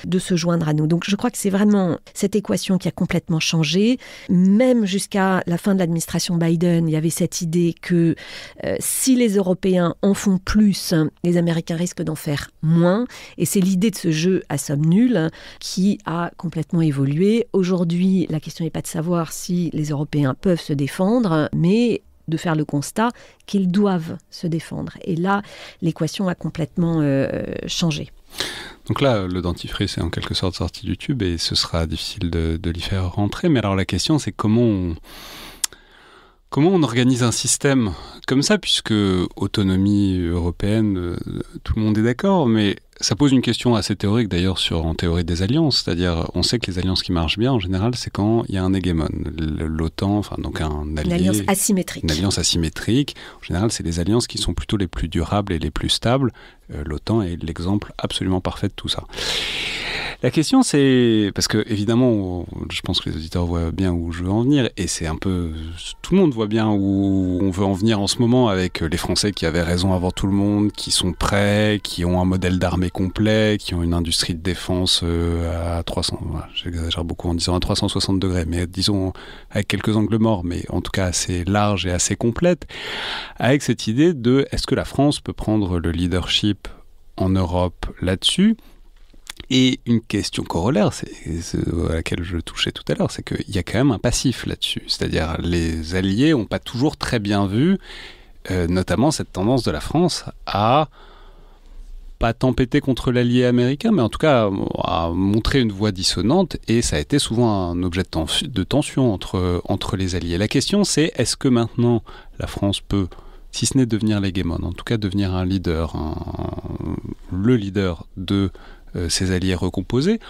de se joindre à nous. Donc je crois que c'est vraiment cette équation qui a complètement changé. Même jusqu'à la fin de l'administration Biden, il y avait cette idée que si les Européens en font plus, les Américains risquent d'en faire moins. Et c'est l'idée de ce jeu à somme nulle qui a complètement évolué. Aujourd'hui, la question n'est pas de savoir si les Européens peuvent se défendre, mais de faire le constat qu'ils doivent se défendre. Et là, l'équation a complètement changé. Donc là, le dentifrice est en quelque sorte sorti du tube et ce sera difficile de l'y faire rentrer. Mais alors la question, c'est comment on organise un système comme ça, puisque autonomie européenne, tout le monde est d'accord, mais Ça pose une question assez théorique d'ailleurs en théorie des alliances, c'est-à-dire on sait que les alliances qui marchent bien en général c'est quand il y a un hégémone. L'OTAN, enfin donc un allié, une alliance asymétrique. Une alliance asymétrique, en général c'est les alliances qui sont plutôt les plus durables et les plus stables. L'OTAN est l'exemple absolument parfait de tout ça. La question c'est, parce que évidemment je pense que les auditeurs voient bien où je veux en venir et c'est un peu, tout le monde voit bien où on veut en venir en ce moment avec les Français qui avaient raison avant tout le monde, qui sont prêts, qui ont un modèle d'armée complet, qui ont une industrie de défense à 300, j'exagère beaucoup en disant à 360 degrés, mais disons avec quelques angles morts, mais en tout cas assez large et assez complète, avec cette idée de est-ce que la France peut prendre le leadership en Europe là-dessus ? Et une question corollaire, c'est à laquelle je touchais tout à l'heure, c'est qu'il y a quand même un passif là-dessus. C'est-à-dire les alliés n'ont pas toujours très bien vu, notamment cette tendance de la France à pas tempêter contre l'allié américain, mais en tout cas à montrer une voix dissonante, et ça a été souvent un objet de tension entre les alliés. La question c'est, est-ce que maintenant la France peut, si ce n'est devenir l'hégémone, en tout cas devenir un leader, le leader de ses alliés recomposés,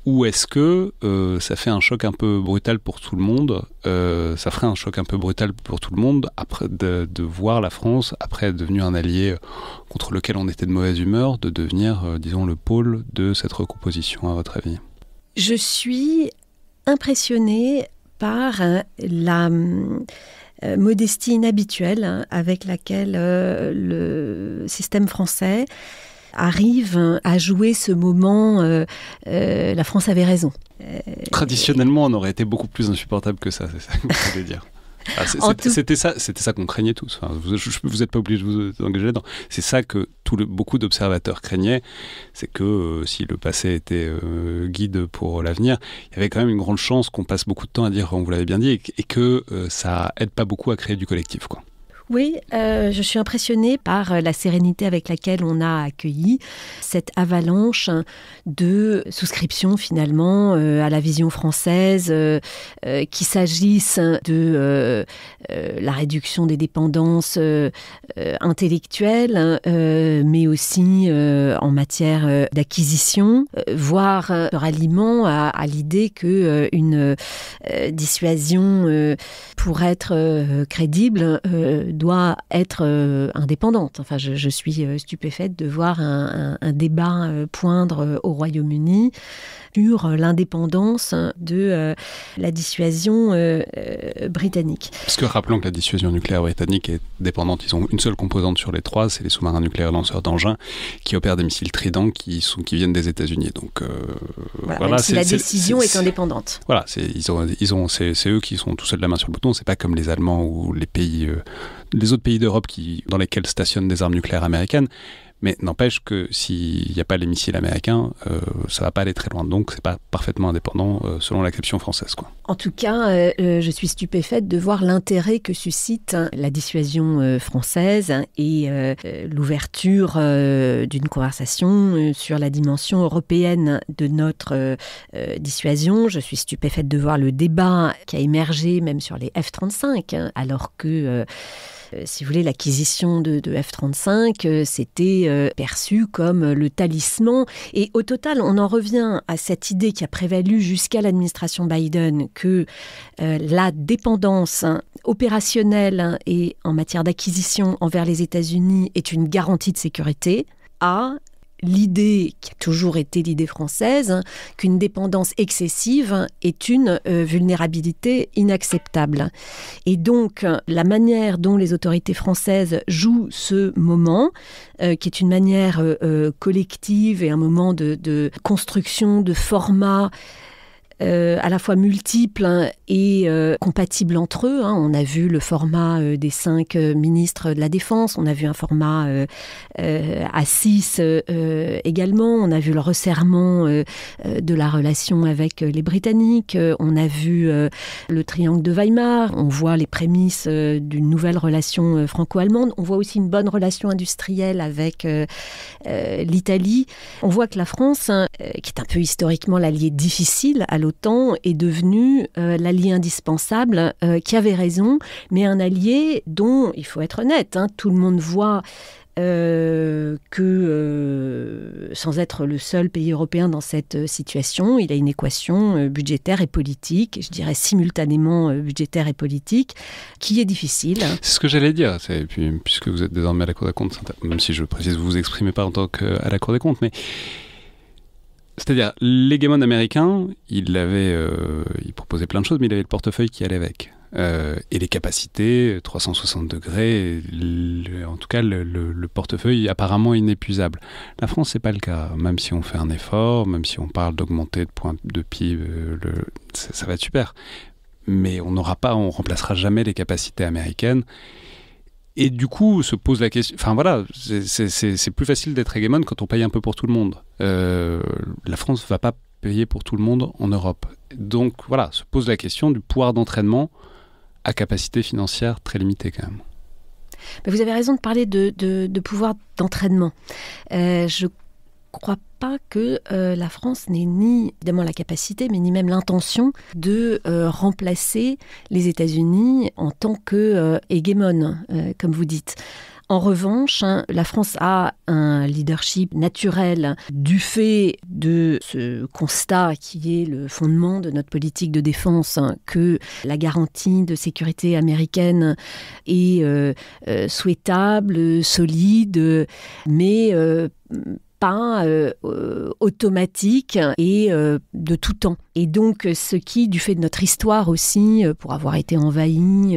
ou est-ce que ça fait un choc un peu brutal pour tout le monde, ça ferait un choc un peu brutal pour tout le monde après de voir la France, après être devenue un allié contre lequel on était de mauvaise humeur, de devenir, disons, le pôle de cette recomposition, à votre avis ? Je suis impressionnée par la modestie inhabituelle avec laquelle le système français arrive à jouer ce moment la France avait raison. Traditionnellement, on aurait été beaucoup plus insupportable que ça, c'est ça que vous voulez dire. C'était ça qu'on craignait tous. Enfin, vous n'êtes pas obligé de vous engager là-dedans. C'est ça que beaucoup d'observateurs craignaient, c'est que si le passé était guide pour l'avenir, il y avait quand même une grande chance qu'on passe beaucoup de temps à dire, on vous l'avait bien dit, et que ça aide pas beaucoup à créer du collectif, quoi. Oui, je suis impressionnée par la sérénité avec laquelle on a accueilli cette avalanche de souscriptions finalement à la vision française, qu'il s'agisse de la réduction des dépendances intellectuelles, mais aussi en matière d'acquisition, voire ce ralliement à l'idée qu'une dissuasion pour être crédible doit être indépendante. Enfin, je suis stupéfaite de voir un débat poindre au Royaume-Uni sur l'indépendance de la dissuasion britannique. Parce que rappelons que la dissuasion nucléaire britannique est dépendante. Ils ont une seule composante sur les trois, c'est les sous-marins nucléaires lanceurs d'engins qui opèrent des missiles Trident qui viennent des États-Unis. Donc voilà, même si la décision est indépendante. Voilà, c'est eux qui sont tout seuls la main sur le bouton. C'est pas comme les Allemands ou les autres pays d'Europe dans lesquels stationnent des armes nucléaires américaines. Mais n'empêche que s'il n'y a pas les missiles américains, ça ne va pas aller très loin. Donc, ce n'est pas parfaitement indépendant selon l'acception française, quoi. En tout cas, je suis stupéfaite de voir l'intérêt que suscite la dissuasion française et l'ouverture d'une conversation sur la dimension européenne de notre dissuasion. Je suis stupéfaite de voir le débat qui a émergé même sur les F-35, alors que... si vous voulez, l'acquisition de F-35, c'était perçu comme le talisman. Et au total, on en revient à cette idée qui a prévalu jusqu'à l'administration Biden que la dépendance opérationnelle et en matière d'acquisition envers les États-Unis est une garantie de sécurité, à l'idée, qui a toujours été l'idée française, qu'une dépendance excessive est une vulnérabilité inacceptable. Et donc, la manière dont les autorités françaises jouent ce moment, qui est une manière collective et un moment de construction de formats à la fois multiples et compatibles entre eux. On a vu le format des 5 ministres de la Défense, on a vu un format à 6 également, on a vu le resserrement de la relation avec les Britanniques, on a vu le triangle de Weimar, on voit les prémices d'une nouvelle relation franco-allemande, on voit aussi une bonne relation industrielle avec l'Italie. On voit que la France, qui est un peu historiquement l'allié difficile à l'OTAN, est devenu l'allié indispensable qui avait raison, mais un allié dont, il faut être honnête, tout le monde voit sans être le seul pays européen dans cette situation, il a une équation budgétaire et politique, je dirais simultanément budgétaire et politique, qui est difficile. C'est ce que j'allais dire, puisque vous êtes désormais à la Cour des comptes, même si je précise, vous vous exprimez pas en tant qu'à la Cour des comptes, mais c'est-à-dire, l'hégémon américain, il proposait plein de choses, mais il avait le portefeuille qui allait avec. Et les capacités, 360 degrés, en tout cas le portefeuille apparemment inépuisable. La France, c'est pas le cas. Même si on fait un effort, même si on parle d'augmenter de points de PIB, ça va être super. Mais on remplacera jamais les capacités américaines. Et du coup, se pose la question... Enfin voilà, c'est plus facile d'être hégémone quand on paye un peu pour tout le monde. La France va pas payer pour tout le monde en Europe. Donc voilà, se pose la question du pouvoir d'entraînement à capacité financière très limitée quand même. Mais vous avez raison de parler de pouvoir d'entraînement. Je crois pas que la France n'ait ni évidemment la capacité, mais ni même l'intention de remplacer les États-Unis en tant que hégémone, comme vous dites. En revanche, la France a un leadership naturel du fait de ce constat qui est le fondement de notre politique de défense, que la garantie de sécurité américaine est souhaitable, solide, mais pas automatique et de tout temps. Et donc, ce qui, du fait de notre histoire aussi, pour avoir été envahi,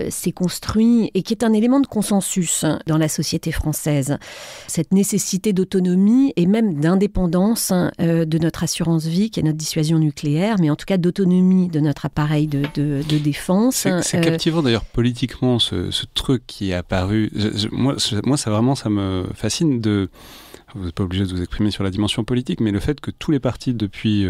s'est construit et qui est un élément de consensus dans la société française. Cette nécessité d'autonomie et même d'indépendance de notre assurance vie, qui est notre dissuasion nucléaire, mais en tout cas d'autonomie de notre appareil de défense. C'est captivant d'ailleurs politiquement ce truc qui est apparu. Moi, ça me fascine de... Vous n'êtes pas obligé de vous exprimer sur la dimension politique, mais le fait que tous les partis depuis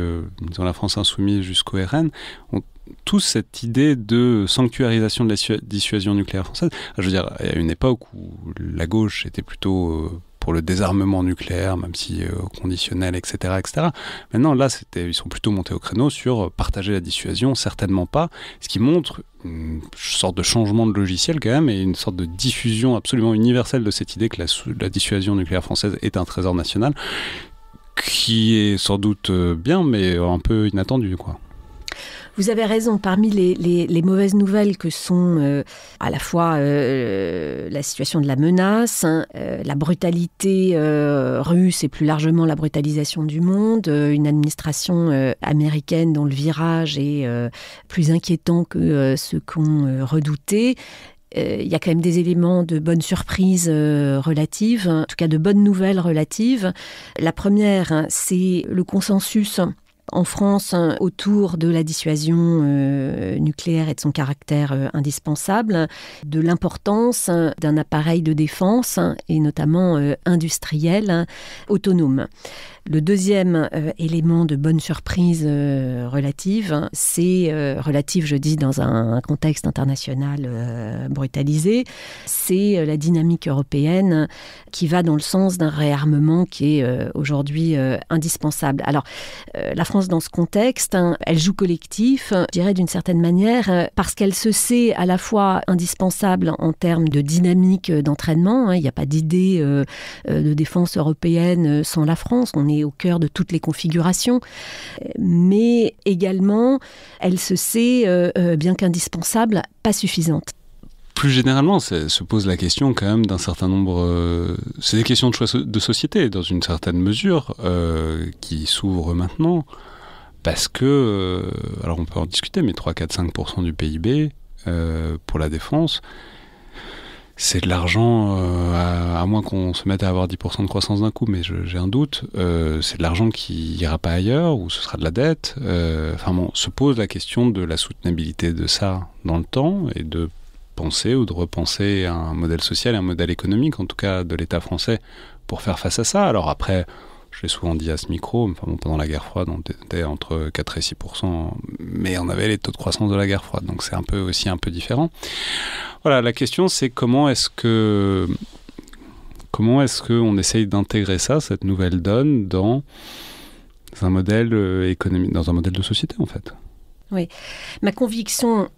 dans la France insoumise jusqu'au RN ont tous cette idée de sanctuarisation de la dissuasion nucléaire française. Je veux dire, il y a une époque où la gauche était plutôt pour le désarmement nucléaire, même si conditionnel, etc., etc. Maintenant, là, ils sont plutôt montés au créneau sur partager la dissuasion, certainement pas, ce qui montre une sorte de changement de logiciel quand même, et une sorte de diffusion absolument universelle de cette idée que la dissuasion nucléaire française est un trésor national, qui est sans doute bien, mais un peu inattendu, quoi. Vous avez raison, parmi les mauvaises nouvelles que sont à la fois la situation de la menace, la brutalité russe et plus largement la brutalisation du monde, une administration américaine dont le virage est plus inquiétant que ce qu'on redoutait. Il y a quand même des éléments de bonnes surprises relatives, en tout cas de bonnes nouvelles relatives. La première, c'est le consensus en France autour de la dissuasion nucléaire et de son caractère indispensable, de l'importance d'un appareil de défense et notamment industriel autonome. Le deuxième élément de bonne surprise relative, c'est relative, je dis, dans un contexte international brutalisé, c'est la dynamique européenne qui va dans le sens d'un réarmement qui est aujourd'hui indispensable. Alors, la France, dans ce contexte, elle joue collectif, je dirais d'une certaine manière, parce qu'elle se sait à la fois indispensable en termes de dynamique d'entraînement. Il n'y a pas d'idée de défense européenne sans la France. On est au cœur de toutes les configurations, mais également, elle se sait, bien qu'indispensable, pas suffisante. Plus généralement, se pose la question quand même d'un certain nombre... c'est des questions de choix de société, dans une certaine mesure, qui s'ouvrent maintenant, parce que... alors on peut en discuter, mais 3, 4, 5% du PIB pour la défense... C'est de l'argent, à moins qu'on se mette à avoir 10% de croissance d'un coup, mais j'ai un doute, c'est de l'argent qui ira pas ailleurs, ou ce sera de la dette. Se pose la question de la soutenabilité de ça dans le temps, et de penser ou de repenser un modèle social et un modèle économique, en tout cas de l'État français, pour faire face à ça. Alors après, je l'ai souvent dit à ce micro, pendant la guerre froide, on était entre 4 et 6%, mais on avait les taux de croissance de la guerre froide, donc c'est aussi un peu différent. Voilà, la question c'est comment est-ce qu'on essaye d'intégrer ça, cette nouvelle donne, dans un modèle économique, dans un modèle de société en fait. Oui, ma conviction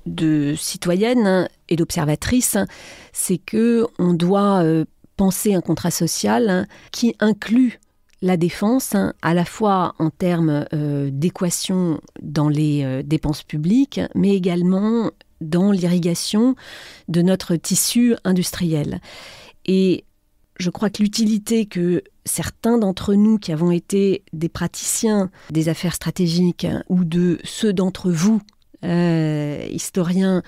de citoyenne et d'observatrice, c'est qu'on doit penser un contrat social qui inclut la défense, à la fois en termes d'équation dans les dépenses publiques, mais également dans l'irrigation de notre tissu industriel. Et je crois que l'utilité que certains d'entre nous qui avons été des praticiens des affaires stratégiques ou de ceux d'entre vous, historiens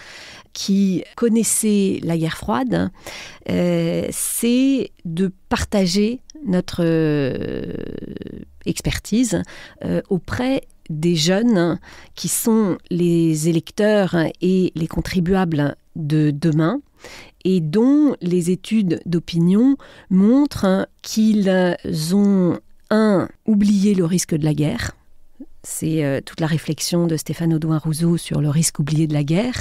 qui connaissaient la guerre froide, c'est de partager notre expertise auprès des jeunes qui sont les électeurs et les contribuables de demain et dont les études d'opinion montrent qu'ils ont, oublié le risque de la guerre. C'est toute la réflexion de Stéphane Audouin-Rousseau sur le risque oublié de la guerre.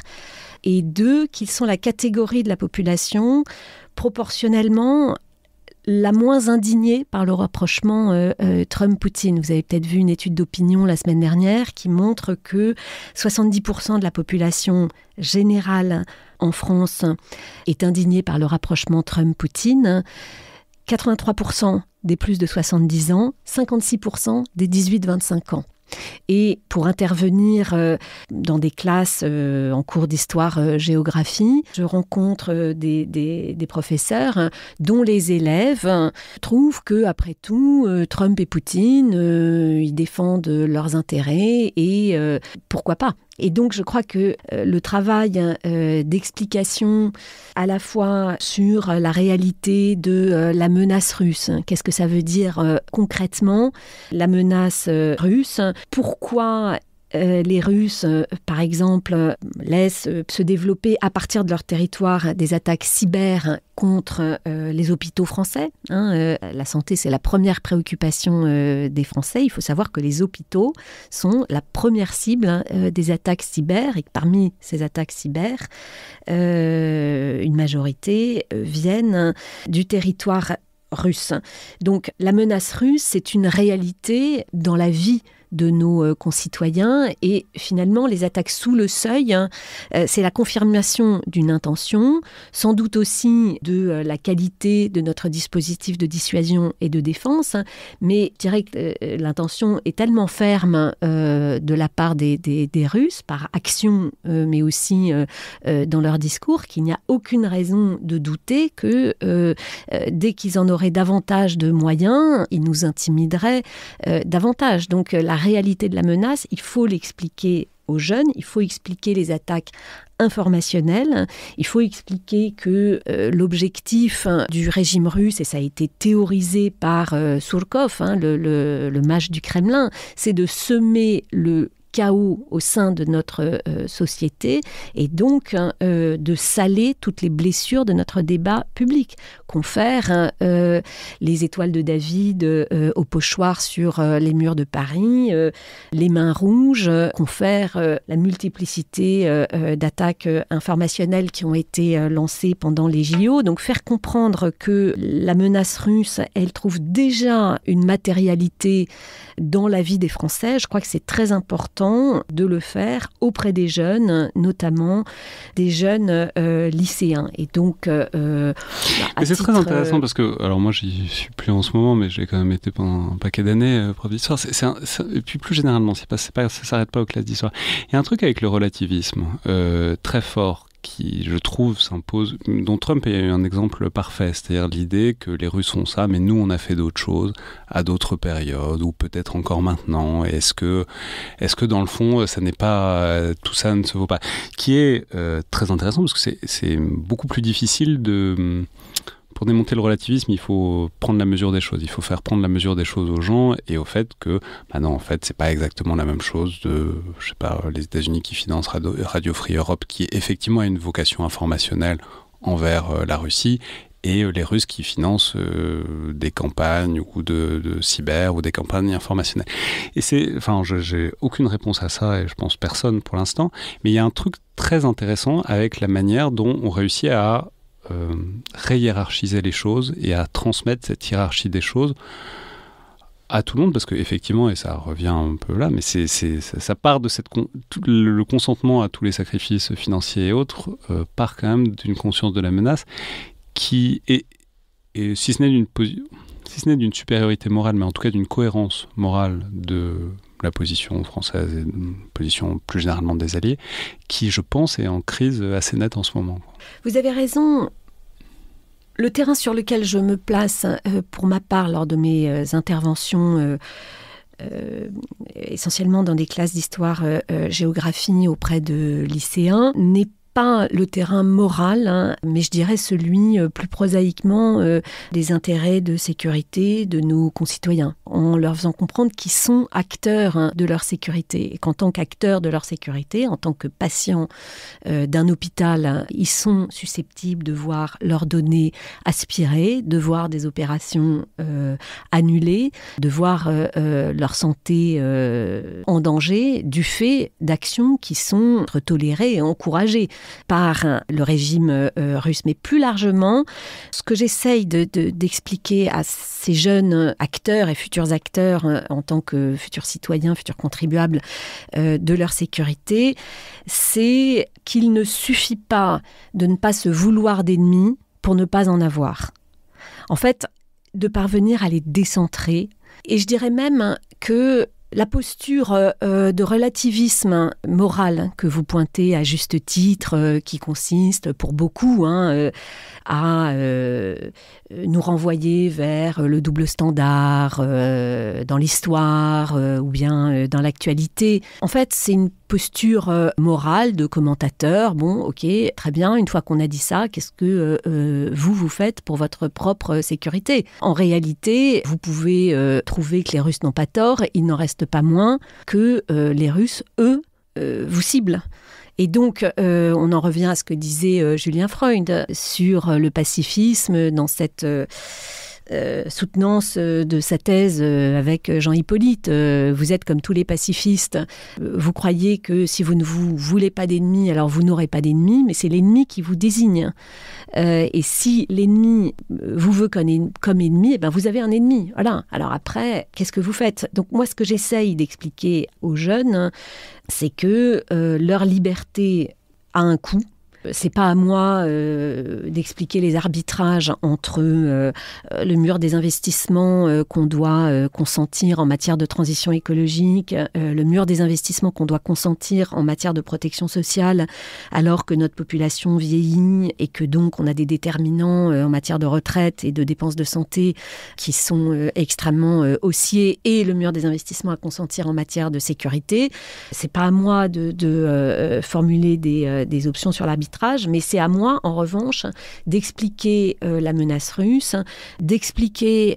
Et 2, qu'ils sont la catégorie de la population proportionnellement la moins indignée par le rapprochement Trump-Poutine. Vous avez peut-être vu une étude d'opinion la semaine dernière qui montre que 70% de la population générale en France est indignée par le rapprochement Trump-Poutine, 83% des plus de 70 ans, 56% des 18-25 ans. Et pour intervenir dans des classes en cours d'histoire-géographie, je rencontre des professeurs dont les élèves trouvent que, après tout, Trump et Poutine, ils défendent leurs intérêts et pourquoi pas. Et donc, je crois que le travail d'explication à la fois sur la réalité de la menace russe, qu'est-ce que ça veut dire concrètement, la menace russe, pourquoi les Russes, par exemple, laissent se développer à partir de leur territoire des attaques cyber contre les hôpitaux français. La santé, c'est la première préoccupation des Français. Il faut savoir que les hôpitaux sont la première cible des attaques cyber et que parmi ces attaques cyber, une majorité viennent du territoire russe. Donc la menace russe, c'est une réalité dans la vie de nos concitoyens et finalement les attaques sous le seuil, c'est la confirmation d'une intention, sans doute aussi de la qualité de notre dispositif de dissuasion et de défense, mais je dirais que l'intention est tellement ferme de la part des Russes, par action mais aussi dans leur discours, qu'il n'y a aucune raison de douter que dès qu'ils en auraient davantage de moyens, ils nous intimideraient davantage. Donc la réalité de la menace, il faut l'expliquer aux jeunes, il faut expliquer les attaques informationnelles, il faut expliquer que l'objectif du régime russe, et ça a été théorisé par Surkov, le mage du Kremlin, c'est de semer le chaos au sein de notre société et donc de saler toutes les blessures de notre débat public. Confère les étoiles de David au pochoir sur les murs de Paris, les mains rouges, confère la multiplicité d'attaques informationnelles qui ont été lancées pendant les JO. Donc faire comprendre que la menace russe, elle trouve déjà une matérialité dans la vie des Français. Je crois que c'est très important de le faire auprès des jeunes, notamment des jeunes lycéens. Et donc, c'est très intéressant parce que, alors moi j'y suis plus en ce moment, mais j'ai quand même été pendant un paquet d'années prof d'histoire. Et puis plus généralement, ça s'arrête pas aux classes d'histoire. Il y a un truc avec le relativisme très fort qui, je trouve, s'impose, dont Trump a eu un exemple parfait, c'est-à-dire l'idée que les Russes font ça, mais nous, on a fait d'autres choses à d'autres périodes, ou peut-être encore maintenant. Est-ce que dans le fond, ça n'est pas, tout ça ne se vaut pas, qui est très intéressant, parce que c'est beaucoup plus difficile de... Pour démonter le relativisme, il faut prendre la mesure des choses. Il faut faire prendre la mesure des choses aux gens et au fait que, non, en fait, c'est pas exactement la même chose de, je sais pas, les États-Unis qui financent Radio Free Europe, qui effectivement a une vocation informationnelle envers la Russie, et les Russes qui financent des campagnes ou de cyber ou des campagnes informationnelles. Et j'ai aucune réponse à ça et je pense personne pour l'instant, mais il y a un truc très intéressant avec la manière dont on réussit à réhiérarchiser les choses et à transmettre cette hiérarchie des choses à tout le monde, parce qu'effectivement, et ça revient un peu là, mais ça part de le consentement à tous les sacrifices financiers et autres, part quand même d'une conscience de la menace qui est, et si ce n'est d'une supériorité morale, mais en tout cas d'une cohérence morale de la position française et de la position plus généralement des alliés, qui, je pense, est en crise assez nette en ce moment. Vous avez raison. Le terrain sur lequel je me place, pour ma part, lors de mes interventions, essentiellement dans des classes d'histoire-géographie auprès de lycéens, n'est pas le terrain moral, mais je dirais celui plus prosaïquement des intérêts de sécurité de nos concitoyens, en leur faisant comprendre qu'ils sont acteurs de leur sécurité. Et qu'en tant qu'acteurs de leur sécurité, en tant que patients d'un hôpital, ils sont susceptibles de voir leurs données aspirées, de voir des opérations annulées, de voir leur santé en danger du fait d'actions qui sont tolérées et encouragées par le régime russe. Mais plus largement, ce que j'essaye d'expliquer à ces jeunes acteurs et futurs acteurs en tant que futurs citoyens, futurs contribuables de leur sécurité, c'est qu'il ne suffit pas de ne pas se vouloir d'ennemis pour ne pas en avoir. En fait, de parvenir à les décentrer. Et je dirais même que la posture de relativisme moral que vous pointez à juste titre, qui consiste pour beaucoup à nous renvoyer vers le double standard dans l'histoire ou bien dans l'actualité. En fait, c'est une posture morale de commentateur. Bon, ok, très bien, une fois qu'on a dit ça, qu'est-ce que vous faites pour votre propre sécurité ? En réalité, vous pouvez trouver que les Russes n'ont pas tort, il n'en reste pas moins que les Russes, eux, vous ciblent. Et donc, on en revient à ce que disait Julien Freud sur le pacifisme dans cette soutenance de sa thèse avec Jean Hippolyte. Vous êtes comme tous les pacifistes. Vous croyez que si vous ne voulez pas d'ennemis, alors vous n'aurez pas d'ennemis, mais c'est l'ennemi qui vous désigne. Et si l'ennemi vous veut comme ennemi, eh ben vous avez un ennemi. Voilà. Alors après, qu'est-ce que vous faites ? Donc moi, ce que j'essaye d'expliquer aux jeunes, c'est que leur liberté a un coût. C'est pas à moi d'expliquer les arbitrages entre le mur des investissements qu'on doit consentir en matière de transition écologique, le mur des investissements qu'on doit consentir en matière de protection sociale, alors que notre population vieillit et que donc on a des déterminants en matière de retraite et de dépenses de santé qui sont extrêmement haussiers, et le mur des investissements à consentir en matière de sécurité. C'est pas à moi de formuler des options sur l'arbitrage, mais c'est à moi, en revanche, d'expliquer la menace russe, d'expliquer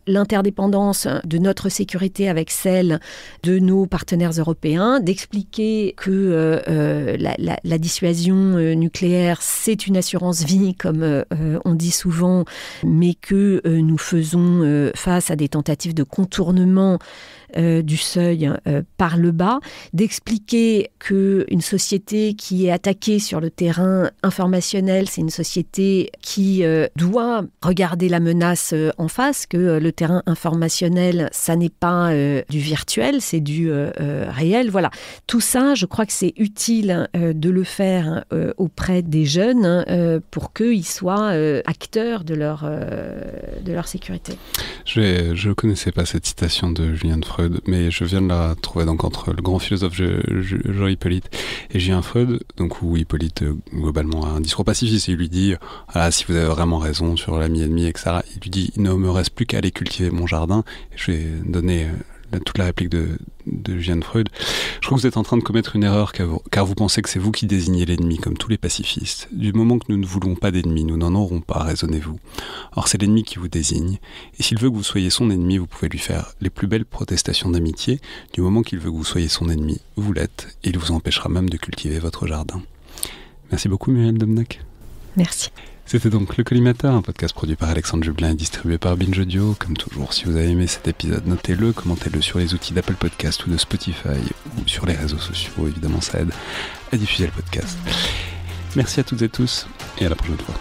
l'interdépendance de notre sécurité avec celle de nos partenaires européens, d'expliquer que la dissuasion nucléaire, c'est une assurance vie, comme on dit souvent, mais que nous faisons face à des tentatives de contournement du seuil par le bas, d'expliquer qu'une société qui est attaquée sur le terrain informationnel, c'est une société qui doit regarder la menace en face, que le terrain informationnel, ça n'est pas du virtuel, c'est du réel. Voilà. Tout ça, je crois que c'est utile de le faire auprès des jeunes pour qu'ils soient acteurs de leur sécurité. Je ne connaissais pas cette citation de Julien Freud, mais je viens de la trouver donc entre le grand philosophe Jean Hippolyte et Julien Freud, donc où Hippolyte globalement a un discours pacifiste et il lui dit voilà, si vous avez vraiment raison sur l'ami-ennemi, etc. Il lui dit il ne me reste plus qu'à aller cultiver mon jardin. Et je vais donner toute la réplique de Julien Freud. Je crois que vous êtes en train de commettre une erreur car vous pensez que c'est vous qui désignez l'ennemi, comme tous les pacifistes. Du moment que nous ne voulons pas d'ennemis, nous n'en aurons pas, raisonnez-vous. Or, c'est l'ennemi qui vous désigne. Et s'il veut que vous soyez son ennemi, vous pouvez lui faire les plus belles protestations d'amitié. Du moment qu'il veut que vous soyez son ennemi, vous l'êtes. Et il vous empêchera même de cultiver votre jardin. Merci beaucoup, Muriel Domnac. Merci. C'était donc Le Collimateur, un podcast produit par Alexandre Jublin et distribué par Binge Audio. Comme toujours, si vous avez aimé cet épisode, notez-le, commentez-le sur les outils d'Apple Podcast ou de Spotify ou sur les réseaux sociaux. Évidemment, ça aide à diffuser le podcast. Merci à toutes et tous et à la prochaine fois.